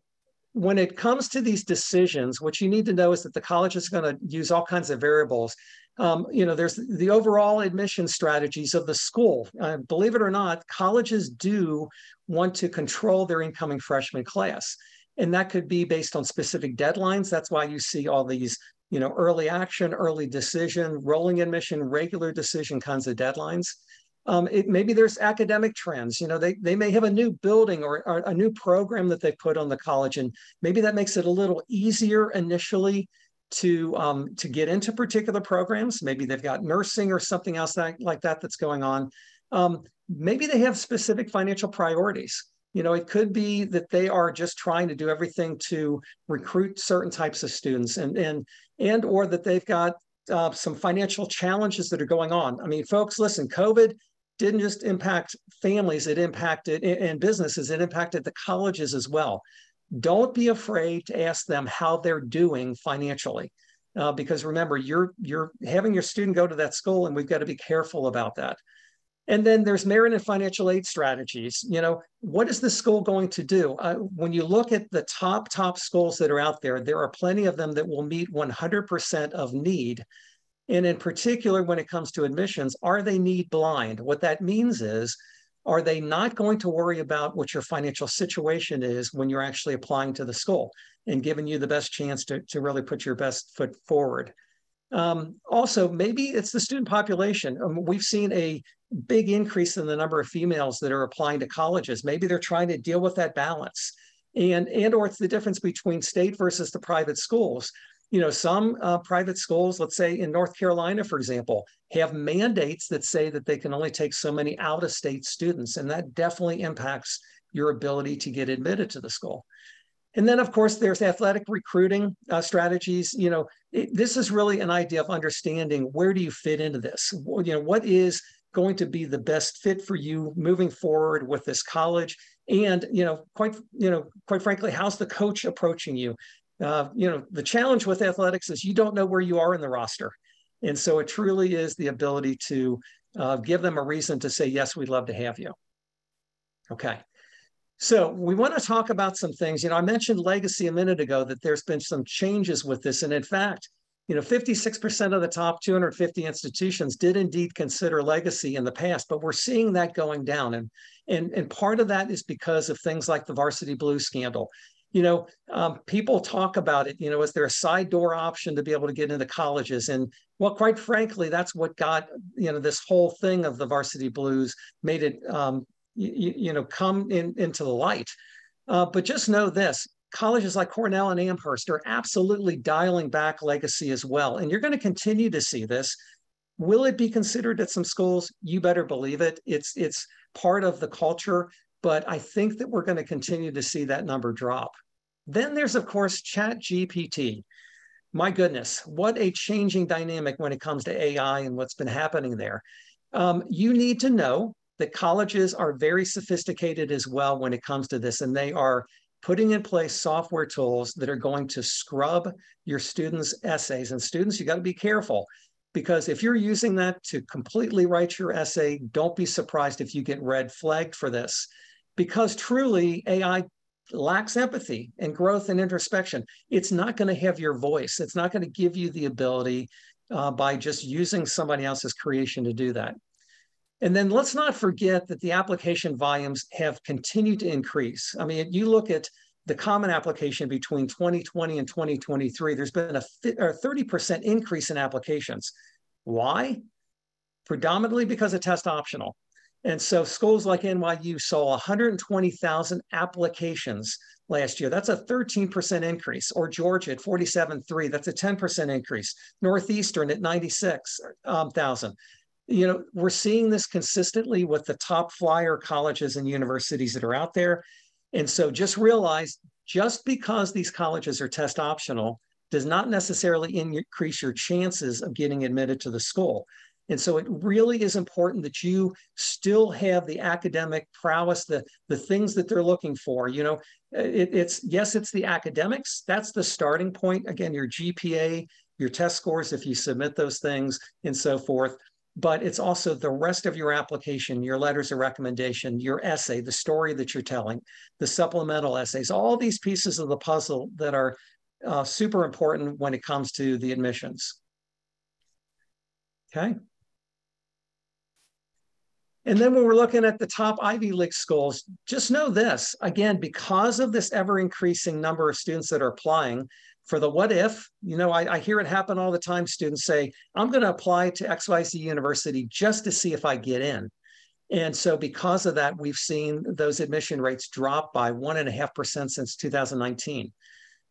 when it comes to these decisions, what you need to know is that the college is going to use all kinds of variables. There's the overall admission strategies of the school. Believe it or not, colleges do want to control their incoming freshman class. And that could be based on specific deadlines. That's why you see all these, early action, early decision, rolling admission, regular decision kinds of deadlines. Maybe there's academic trends. They may have a new building or a new program that they put on the college, and maybe that makes it a little easier initially to get into particular programs. Maybe they've got nursing or something else like that that's going on. Maybe they have specific financial priorities. It could be that they are just trying to do everything to recruit certain types of students, and or that they've got some financial challenges that are going on. I mean, folks, listen, COVID didn't just impact families, it impacted and businesses, it impacted the colleges as well. Don't be afraid to ask them how they're doing financially, because remember, you're having your student go to that school, and we've got to be careful about that. And then there's merit and financial aid strategies. What is the school going to do? When you look at the top schools that are out there, there are plenty of them that will meet 100% of need. And in particular, when it comes to admissions, are they need blind? What that means is, are they not going to worry about what your financial situation is when you're actually applying to the school and giving you the best chance to really put your best foot forward? Also, maybe it's the student population. We've seen a big increase in the number of females that are applying to colleges. Maybe they're trying to deal with that balance. Or it's the difference between state versus the private schools. Some private schools, let's say in North Carolina, for example, have mandates that say that they can only take so many out-of-state students, and that definitely impacts your ability to get admitted to the school. And then, of course, there's athletic recruiting strategies. This is really an idea of understanding, where do you fit into this? What is going to be the best fit for you moving forward with this college? And, quite frankly, how's the coach approaching you? The challenge with athletics is you don't know where you are in the roster. And so it truly is the ability to give them a reason to say, yes, we'd love to have you. Okay. So we want to talk about some things. I mentioned legacy a minute ago, that there's been some changes with this. And in fact, 56% of the top 250 institutions did indeed consider legacy in the past, but we're seeing that going down. And part of that is because of things like the Varsity Blues scandal. People talk about it, is there a side door option to be able to get into colleges? And well, quite frankly, that's what got, this whole thing of the Varsity Blues made it, come into the light. But just know this, colleges like Cornell and Amherst are absolutely dialing back legacy as well. And you're going to continue to see this. Will it be considered at some schools? You better believe it. It's part of the culture, but I think that we're going to continue to see that number drop. Then there's, of course, ChatGPT. My goodness, what a changing dynamic when it comes to AI and what's been happening there. You need to know that colleges are very sophisticated as well when it comes to this, and they are putting in place software tools that are going to scrub your students' essays. And students, you got to be careful, because if you're using that to completely write your essay, don't be surprised if you get red flagged for this, because truly AI lacks empathy and growth and introspection. It's not going to have your voice. It's not going to give you the ability by just using somebody else's creation to do that. And then let's not forget that the application volumes have continued to increase. I mean, you look at the Common Application between 2020 and 2023, there's been a 30% increase in applications. Why? Predominantly because of test optional. And so schools like NYU saw 120,000 applications last year. That's a 13% increase. Or Georgia at 47.3, that's a 10% increase. Northeastern at 96,000. You know, we're seeing this consistently with the top flyer colleges and universities that are out there. And so just realize, just because these colleges are test optional does not necessarily increase your chances of getting admitted to the school. And so it really is important that you still have the academic prowess, the things that they're looking for. You know, it's the academics. That's the starting point. Again, your GPA, your test scores, if you submit those things and so forth. But it's also the rest of your application, your letters of recommendation, your essay, the story that you're telling, the supplemental essays, all these pieces of the puzzle that are super important when it comes to the admissions. Okay. And then when we're looking at the top Ivy League schools, just know this, again, because of this ever increasing number of students that are applying, for the what if, you know, I hear it happen all the time. Students say, I'm going to apply to XYZ University just to see if I get in. And so because of that, we've seen those admission rates drop by 1.5% since 2019.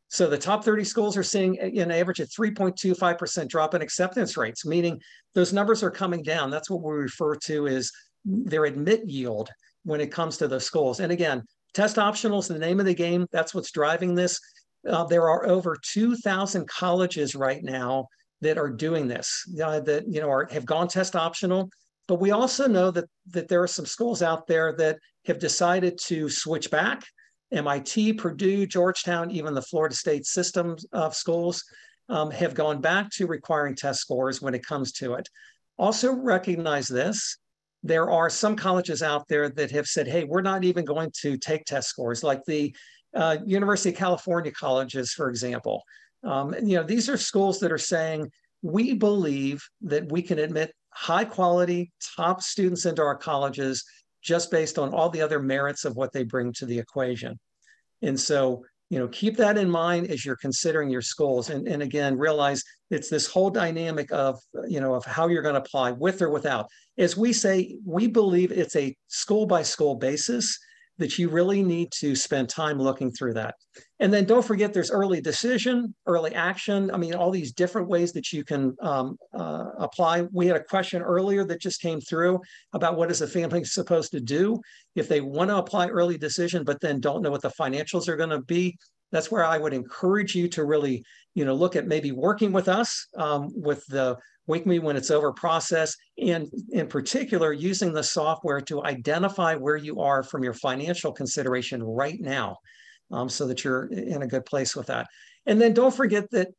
So the top 30 schools are seeing an average of 3.25% drop in acceptance rates, meaning those numbers are coming down. That's what we refer to as their admit yield when it comes to those schools. And again, test optional is the name of the game. That's what's driving this. There are over 2,000 colleges right now that are doing this, that have gone test optional. But we also know that there are some schools out there that have decided to switch back. MIT, Purdue, Georgetown, even the Florida State system of schools have gone back to requiring test scores when it comes to it. Also recognize this. There are some colleges out there that have said, hey, we're not even going to take test scores, like the University of California colleges, for example. These are schools that are saying, we believe that we can admit high quality, top students into our colleges just based on all the other merits of what they bring to the equation. And so, keep that in mind as you're considering your schools. And again, realize it's this whole dynamic of how you're going to apply with or without. As we say, we believe it's a school by school basis that you really need to spend time looking through that. And then don't forget there's early decision, early action. I mean, all these different ways that you can apply. We had a question earlier that just came through about what is a family supposed to do if they want to apply early decision, but then don't know what the financials are going to be. That's where I would encourage you to really, look at maybe working with us with the Wake Me When It's Over process, and in particular, using the software to identify where you are from your financial consideration right now, so that you're in a good place with that. And then don't forget that,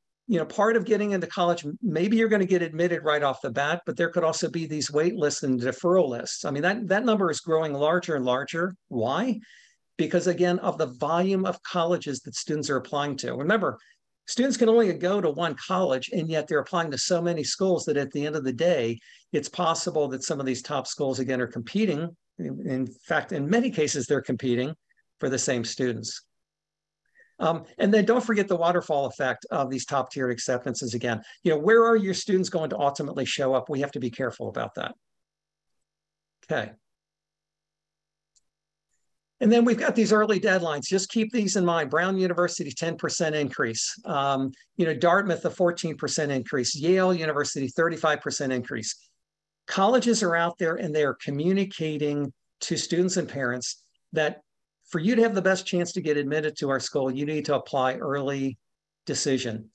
part of getting into college, maybe you're going to get admitted right off the bat, but there could also be these wait lists and deferral lists. I mean, that number is growing larger and larger. Why? Because again, of the volume of colleges that students are applying to. Remember, students can only go to one college, and yet they're applying to so many schools that at the end of the day, it's possible that some of these top schools, again, are competing. In fact, in many cases, they're competing for the same students. And then don't forget the waterfall effect of these top tier acceptances again. Where are your students going to ultimately show up? We have to be careful about that. Okay. And then we've got these early deadlines. Just keep these in mind. Brown University, 10% increase. Dartmouth, a 14% increase. Yale University, 35% increase. Colleges are out there and they are communicating to students and parents that for you to have the best chance to get admitted to our school, you need to apply early decision.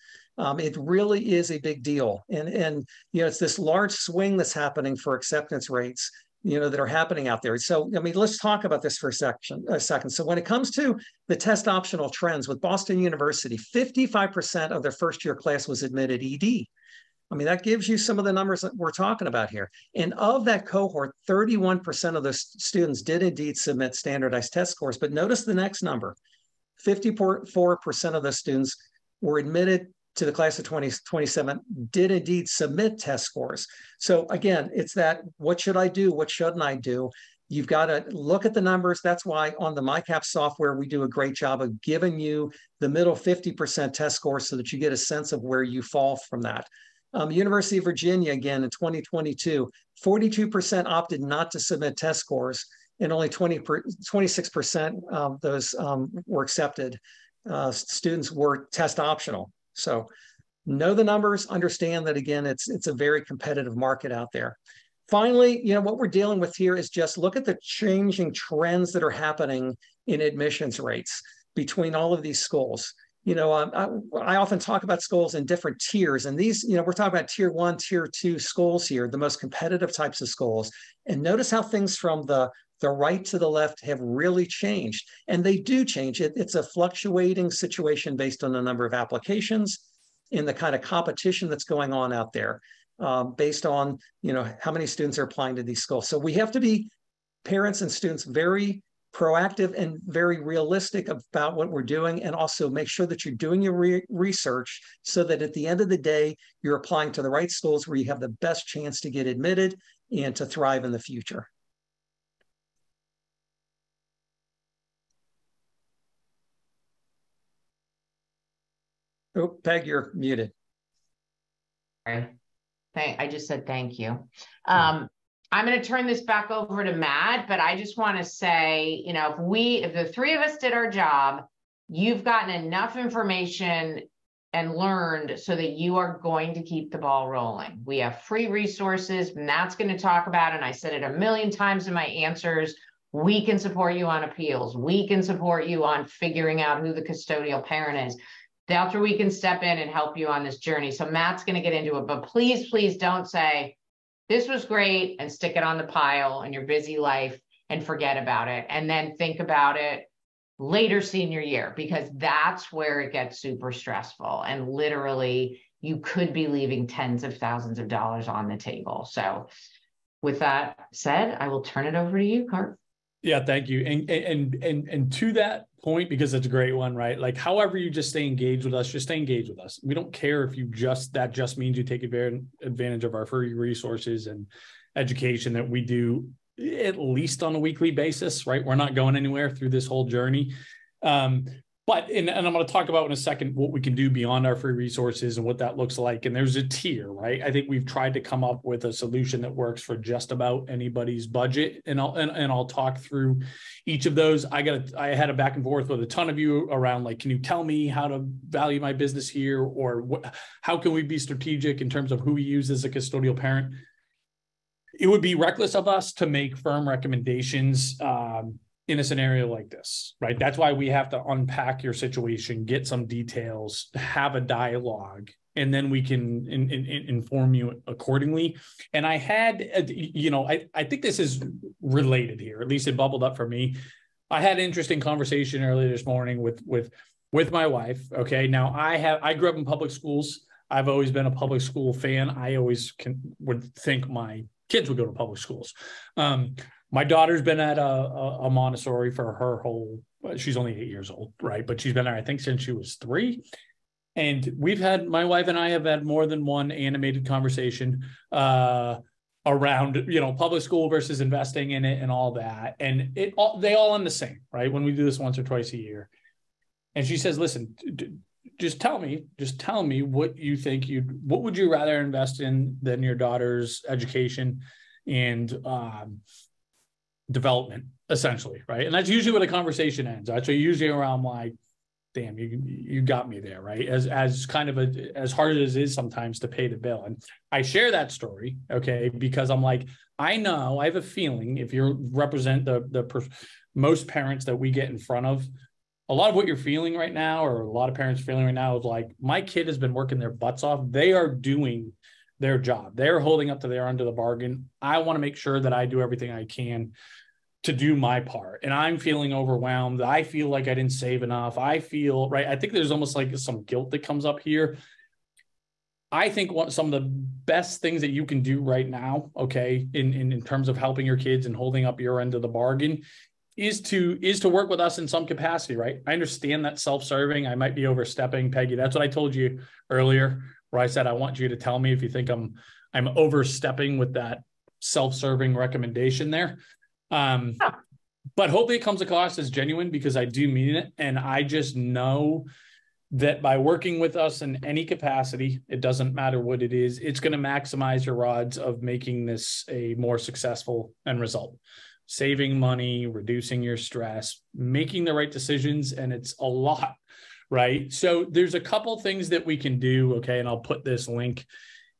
It really is a big deal. And it's this large swing that's happening for acceptance rates, that are happening out there. So, let's talk about this for a second. So when it comes to the test optional trends with Boston University, 55% of their first year class was admitted ED. That gives you some of the numbers that we're talking about here. And of that cohort, 31% of the students did indeed submit standardized test scores. But notice the next number, 54% of the students were admitted to the class of 2027 did indeed submit test scores. So again, it's that, what should I do? What shouldn't I do? You've got to look at the numbers. That's why on the MyCap software, we do a great job of giving you the middle 50% test scores so that you get a sense of where you fall from that. University of Virginia, again, in 2022, 42% opted not to submit test scores, and only 26% of those were accepted. Students were test optional. So know the numbers, understand that, again, it's a very competitive market out there. Finally, what we're dealing with here is just look at the changing trends that are happening in admissions rates between all of these schools. I often talk about schools in different tiers, and these, we're talking about tier 1, tier 2 schools here, the most competitive types of schools. And notice how things from the right to the left have really changed. And they do change. It's a fluctuating situation based on the number of applications and the kind of competition that's going on out there, based on, how many students are applying to these schools. So we have to be, parents and students, very proactive and very realistic about what we're doing, and also make sure that you're doing your research so that at the end of the day, you're applying to the right schools where you have the best chance to get admitted and to thrive in the future. Oh, Peg, you're muted. Sorry. I just said thank you. I'm going to turn this back over to Matt, but I just want to say, if the three of us did our job, you've gotten enough information and learned so that you are going to keep the ball rolling. We have free resources, Matt's going to talk about, and I said it a million times in my answers, we can support you on appeals. We can support you on figuring out who the custodial parent is. That's where we can step in and help you on this journey. So Matt's going to get into it, but please, please don't say, this was great, and stick it on the pile in your busy life and forget about it. And then think about it later senior year, because that's where it gets super stressful. And literally you could be leaving tens of thousands of dollars on the table. So with that said, I will turn it over to you, Kurt. Yeah, thank you. And to that point, because it's a great one, right? Like, however you just stay engaged with us, just stay engaged with us. We don't care if that just means you take advantage of our free resources and education that we do at least on a weekly basis, right? We're not going anywhere through this whole journey. But I'm going to talk about in a second what we can do beyond our free resources and what that looks like. And there's a tier, right? I think we've tried to come up with a solution that works for just about anybody's budget. And I'll talk through each of those. I had a back and forth with a ton of you around, like, can you tell me how to value my business here? Or how can we be strategic in terms of who we use as a custodial parent? It would be reckless of us to make firm recommendations in a scenario like this, right? That's why we have to unpack your situation, get some details, have a dialogue, and then we can inform you accordingly. And I had, I think this is related here, at least it bubbled up for me. I had an interesting conversation earlier this morning with my wife. Okay. Now I grew up in public schools. I've always been a public school fan. I always would think my kids would go to public schools. My daughter's been at a Montessori for her she's only 8 years old, right? But she's been there, I think, since she was 3. And my wife and I have had more than one animated conversation around, public school versus investing in it and all that. And they all end the same, right? When we do this once or twice a year. And she says, listen, just tell me what you think what would you rather invest in than your daughter's education and development, essentially, right? And that's usually where the conversation ends. Actually, usually around like, damn, you got me there, right? As kind of as hard as it is sometimes to pay the bill. And I share that story, okay, because I'm like, I have a feeling if you represent the most parents that we get in front of, a lot of what you're feeling right now, or a lot of parents feeling right now, is like, my kid has been working their butts off. They are doing their job. They're holding up to their end of the bargain. I want to make sure that I do everything I can to do my part. And I'm feeling overwhelmed. I feel like I didn't save enough. I feel, right, I think there's almost like some guilt that comes up here. I think some of the best things that you can do right now, okay, in terms of helping your kids and holding up your end of the bargain, is to work with us in some capacity, right? I understand that self-serving, I might be overstepping, Peggy. That's what I told you earlier, where I said, I want you to tell me if you think I'm overstepping with that self-serving recommendation there. But hopefully it comes across as genuine, because I do mean it. And I just know that by working with us in any capacity, it doesn't matter what it is, it's going to maximize your odds of making this a more successful end result. Saving money, reducing your stress, making the right decisions, and it's a lot, right? So there's a couple things that we can do, okay, and I'll put this link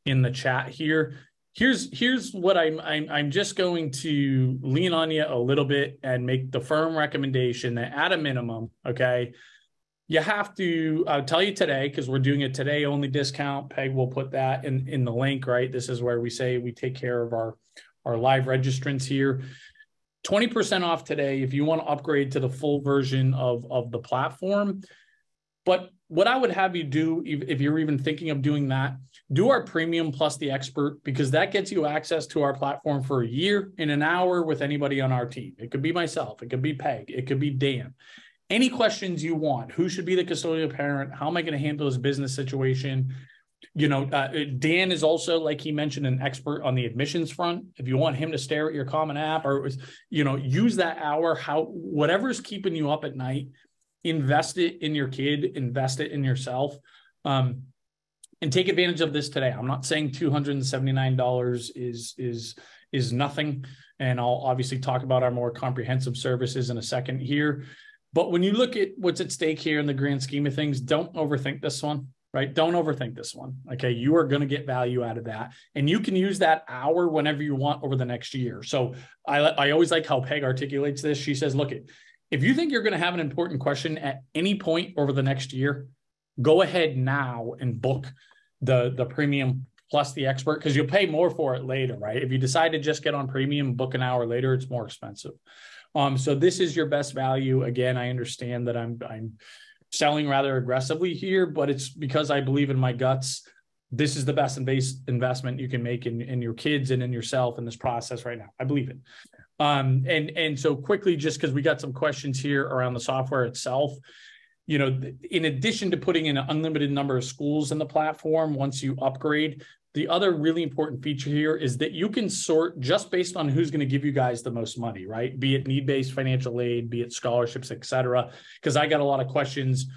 in the chat here. Here's what I'm just going to lean on you a little bit and make the firm recommendation that at a minimum, okay, you have to, I'll tell you today, because we're doing a today only discount. Peg will put that in the link, right? This is where we say we take care of our live registrants here. 20% off today if you want to upgrade to the full version of the platform. But what I would have you do, if you're even thinking of doing that, do our premium plus the expert, because that gets you access to our platform for a year in an hour with anybody on our team. It could be myself, it could be Peg, it could be Dan. Any questions you want, who should be the custodial parent? How am I going to handle this business situation? You know, Dan is also, like he mentioned, an expert on the admissions front. If you want him to stare at your Common App, or, you know, use that hour, whatever's keeping you up at night, invest it in your kid, invest it in yourself, and take advantage of this today. I'm not saying $279 is nothing. And I'll obviously talk about our more comprehensive services in a second here. But when you look at what's at stake here in the grand scheme of things, don't overthink this one. Right? Don't overthink this one. Okay. You are going to get value out of that. And you can use that hour whenever you want over the next year. So I always like how Peg articulates this. She says, look, if you think you're going to have an important question at any point over the next year, go ahead now and book the premium plus the expert, because you'll pay more for it later, right? If you decide to just get on premium, book an hour later, it's more expensive. So this is your best value. Again, I understand that I'm selling rather aggressively here, but it's because I believe in my guts. This is the best investment you can make in your kids and in yourself in this process right now. I believe it. And so quickly, just because we got some questions here around the software itself, you know, in addition to putting in an unlimited number of schools in the platform, once you upgrade, the other really important feature here is that you can sort just based on who's going to give you guys the most money, right? Be it need-based financial aid, be it scholarships, et cetera. Because I got a lot of questions.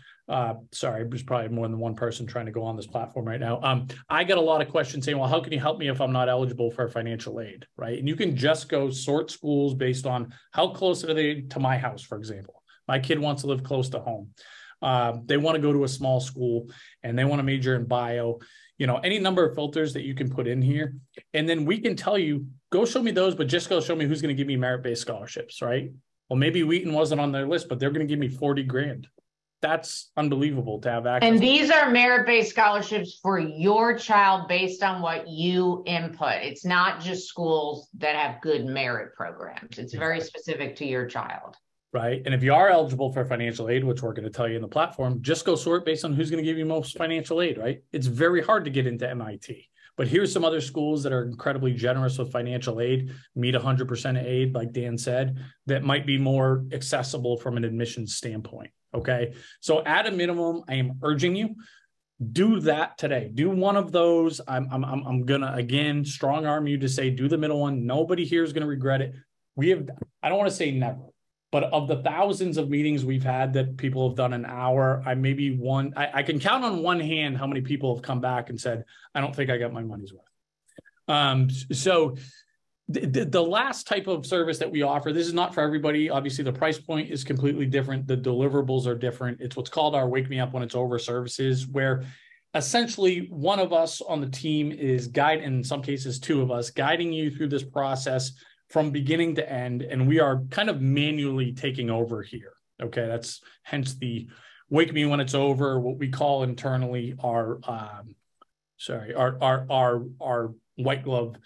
Sorry, there's probably more than one person trying to go on this platform right now. I got a lot of questions saying, well, how can you help me if I'm not eligible for financial aid, right? And you can just go sort schools based on how close are they to my house, for example. My kid wants to live close to home. They want to go to a small school and they want to major in bio. You know, any number of filters that you can put in here. And then we can tell you, go show me those, but just go show me who's going to give me merit-based scholarships, right? Well, maybe Wheaton wasn't on their list, but they're going to give me 40 grand. That's unbelievable to have access. And these are merit-based scholarships for your child based on what you input. It's not just schools that have good merit programs. It's very specific to your child. Right. And if you are eligible for financial aid, which we're going to tell you in the platform, just go sort based on who's going to give you most financial aid, right? It's very hard to get into MIT. But here's some other schools that are incredibly generous with financial aid, meet 100% aid, like Dan said, that might be more accessible from an admissions standpoint. Okay. So at a minimum, I am urging you, do that today. Do one of those. I'm going to, again, strong arm you to say, do the middle one. Nobody here is going to regret it. I don't want to say never. But of the thousands of meetings we've had that people have done an hour, I can count on one hand how many people have come back and said, I don't think I got my money's worth. So the last type of service that we offer, this is not for everybody. Obviously, the price point is completely different. The deliverables are different. It's what's called our Wake Me Up When It's Over services, where essentially one of us on the team is in some cases, two of us, guiding you through this process from beginning to end, and we are kind of manually taking over here, Okay, that's hence the wake me when it's over, what we call internally our white glove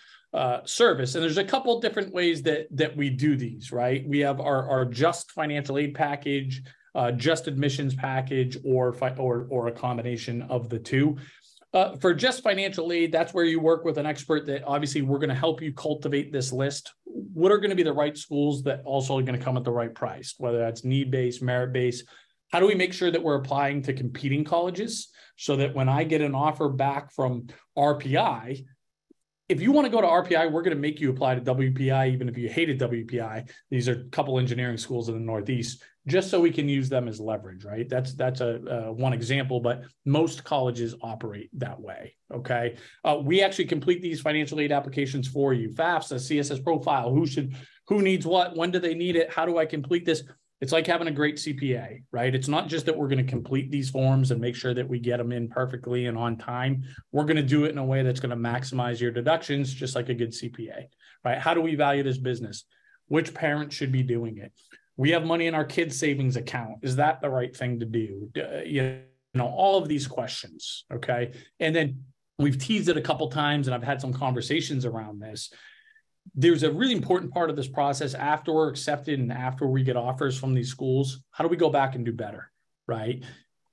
service. And there's a couple different ways that we do these, right? We have our just financial aid package, just admissions package, or a combination of the two. For just financial aid, that's where you work with an expert that obviously we're going to help you cultivate this list. What are going to be the right schools that also are going to come at the right price, whether that's need-based, merit-based. How do we make sure that we're applying to competing colleges so that when I get an offer back from RPI, if you want to go to RPI, we're going to make you apply to WPI, even if you hated WPI. These are a couple engineering schools in the Northeast, just so we can use them as leverage, right? That's a one example, but most colleges operate that way, okay? We actually complete these financial aid applications for you. FAFSA, CSS profile, who needs what, when do they need it, how do I complete this? It's like having a great CPA, right? It's not just that we're going to complete these forms and make sure that we get them in perfectly and on time. We're going to do it in a way that's going to maximize your deductions, just like a good CPA, right? How do we value this business? Which parent should be doing it? We have money in our kids' savings account. Is that the right thing to do? You know, all of these questions, okay? And then we've teased it a couple times, and I've had some conversations around this. There's a really important part of this process after we're accepted and after we get offers from these schools. How do we go back and do better, right?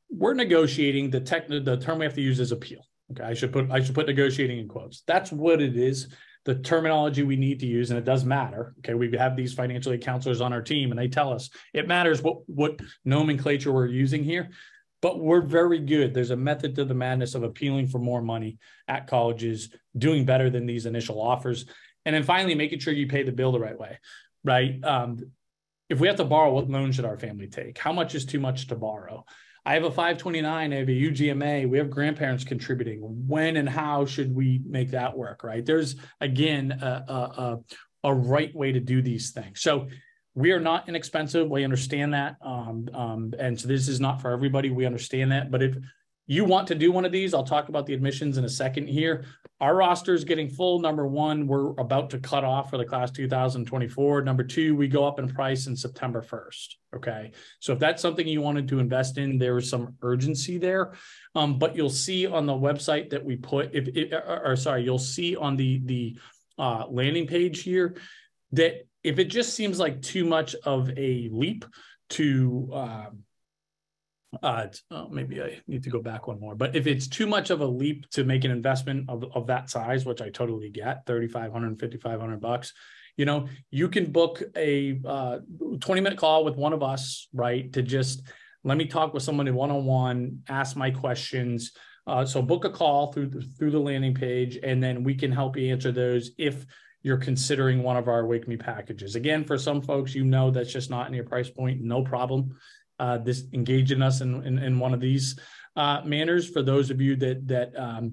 We're negotiating. The term we have to use is appeal. Okay, I should put negotiating in quotes. That's what it is. The terminology we need to use, and it does matter. Okay, we have these financial aid counselors on our team, and they tell us it matters what nomenclature we're using here. But we're very good. There's a method to the madness of appealing for more money at colleges, doing better than these initial offers. And then finally, making sure you pay the bill the right way, right? If we have to borrow, what loan should our family take? How much is too much to borrow? I have a 529, I have a UGMA, we have grandparents contributing. When and how should we make that work, right? There's, again, a right way to do these things. So we are not inexpensive. We understand that. And so this is not for everybody. We understand that. But if you want to do one of these, I'll talk about the admissions in a second here. Our roster is getting full. Number one, we're about to cut off for the class 2024. Number two, we go up in price in September 1st. Okay. So if that's something you wanted to invest in, there is some urgency there. But you'll see on the website that we put, you'll see on the landing page here that if it just seems like too much of a leap to, maybe I need to go back one more, but if it's too much of a leap to make an investment of that size, which I totally get, $3,500, $5,500, you know, you can book a 20-minute call with one of us, right? To just let me talk with someone one-on-one, ask my questions. So book a call through the landing page, and then we can help you answer those if you're considering one of our Wake Me packages. Again, for some folks, you know, that's just not in your price point, no problem. This engaging us in one of these manners. For those of you that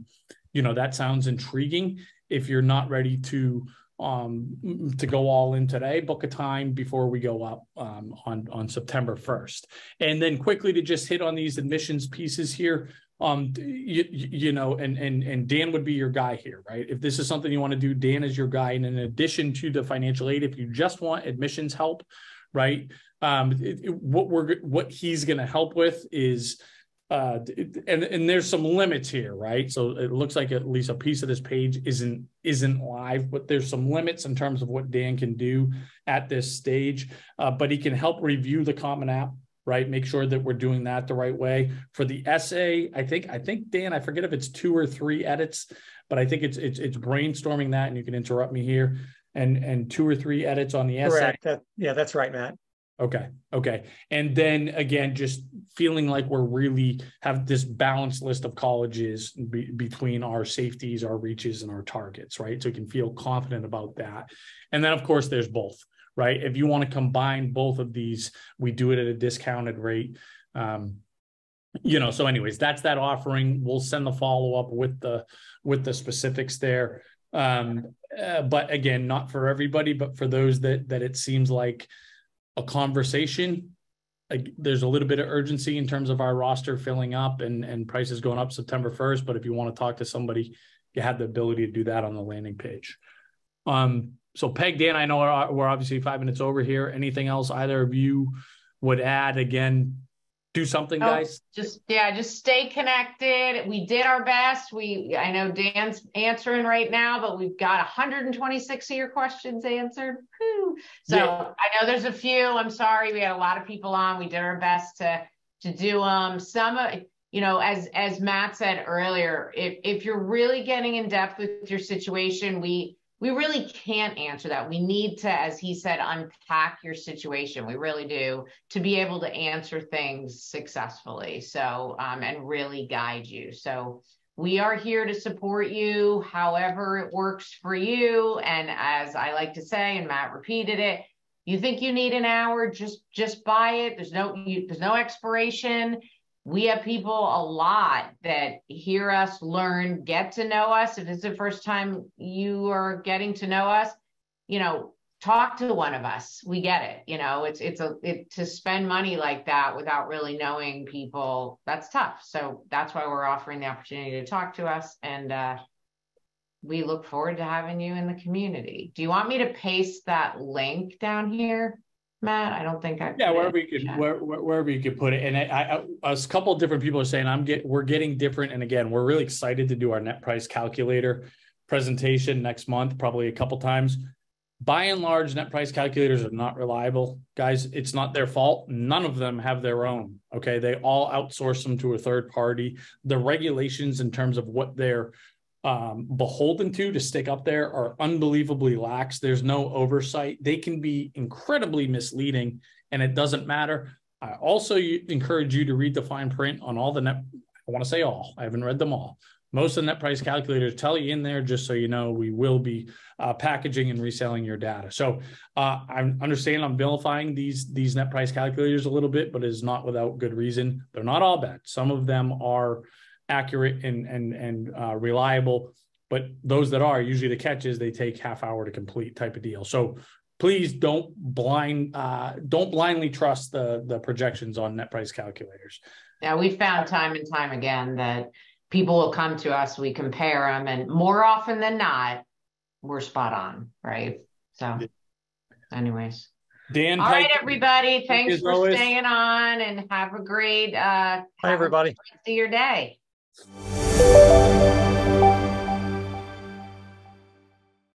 you know, that sounds intriguing. If you're not ready to go all in today, book a time before we go up on September 1st. And then quickly to just hit on these admissions pieces here. You know, and Dan would be your guy here, right? If this is something you want to do, Dan is your guy. And in addition to the financial aid, if you just want admissions help, right? What he's going to help with is, and there's some limits here, right? So it looks like at least a piece of this page isn't live, but there's some limits in terms of what Dan can do at this stage. But he can help review the Common App, right? Make sure that we're doing that the right way. For the essay, I think Dan, I forget if it's 2 or 3 edits, but I think it's brainstorming that, and you can interrupt me here. And 2 or 3 edits on the essay. Correct. Yeah, that's right, Matt. Okay. And then again, just feeling like we're really have this balanced list of colleges between our safeties, our reaches, and our targets, right? So you can feel confident about that. And then of course there's both, right? If you want to combine both of these, we do it at a discounted rate. You know, so anyways, that's that offering. We'll send the follow-up with the specifics there. But again, not for everybody, but for those that it seems like a conversation. There's a little bit of urgency in terms of our roster filling up and prices going up September 1st. But if you want to talk to somebody, you have the ability to do that on the landing page. So Peg, Dan, I know we're obviously 5 minutes over here. Anything else either of you would add. Again, do something, guys. Just stay connected. We did our best. I know Dan's answering right now, but we've got 126 of your questions answered. Whew. So yeah. I know there's a few. I'm sorry, we had a lot of people on. We did our best to do some, as Matt said earlier, if you're really getting in depth with your situation, we really can't answer that. We need to, as he said, unpack your situation. We really do, to be able to answer things successfully. So, and really guide you. So we are here to support you however it works for you. And as I like to say, and Matt repeated it, you think you need an hour, just buy it. There's no expiration. We have people a lot that hear us, learn, get to know us. If it's the first time you are getting to know us, talk to one of us. We get it. To spend money like that without really knowing people, that's tough. So that's why we're offering the opportunity to talk to us. And we look forward to having you in the community. Do you want me to paste that link down here, Matt? I don't think I. Yeah, wherever you could put it. And a couple of different people are saying we're getting different. And again, we're really excited to do our net price calculator presentation next month, probably a couple times. By and large, net price calculators are not reliable, guys. It's not their fault. None of them have their own. Okay, they all outsource them to a third party. The regulations in terms of what they're beholden to stick up there are unbelievably lax. There's no oversight. They can be incredibly misleading, and it doesn't matter. I also encourage you to read the fine print on all the net. I want to say all. I haven't read them all. Most of the net price calculators tell you in there, just so you know, we will be packaging and reselling your data. So I understand I'm vilifying these net price calculators a little bit, but it's not without good reason. They're not all bad. Some of them are accurate and reliable, but those that are, usually the catch is they take half hour to complete type of deal. So please don't blindly trust the projections on net price calculators. Yeah, we found time and time again that people will come to us, we compare them, and more often than not, we're spot on, right? So anyways. Dan, all right, everybody. Thanks for staying on, and have a great bye, everybody. Rest of your day.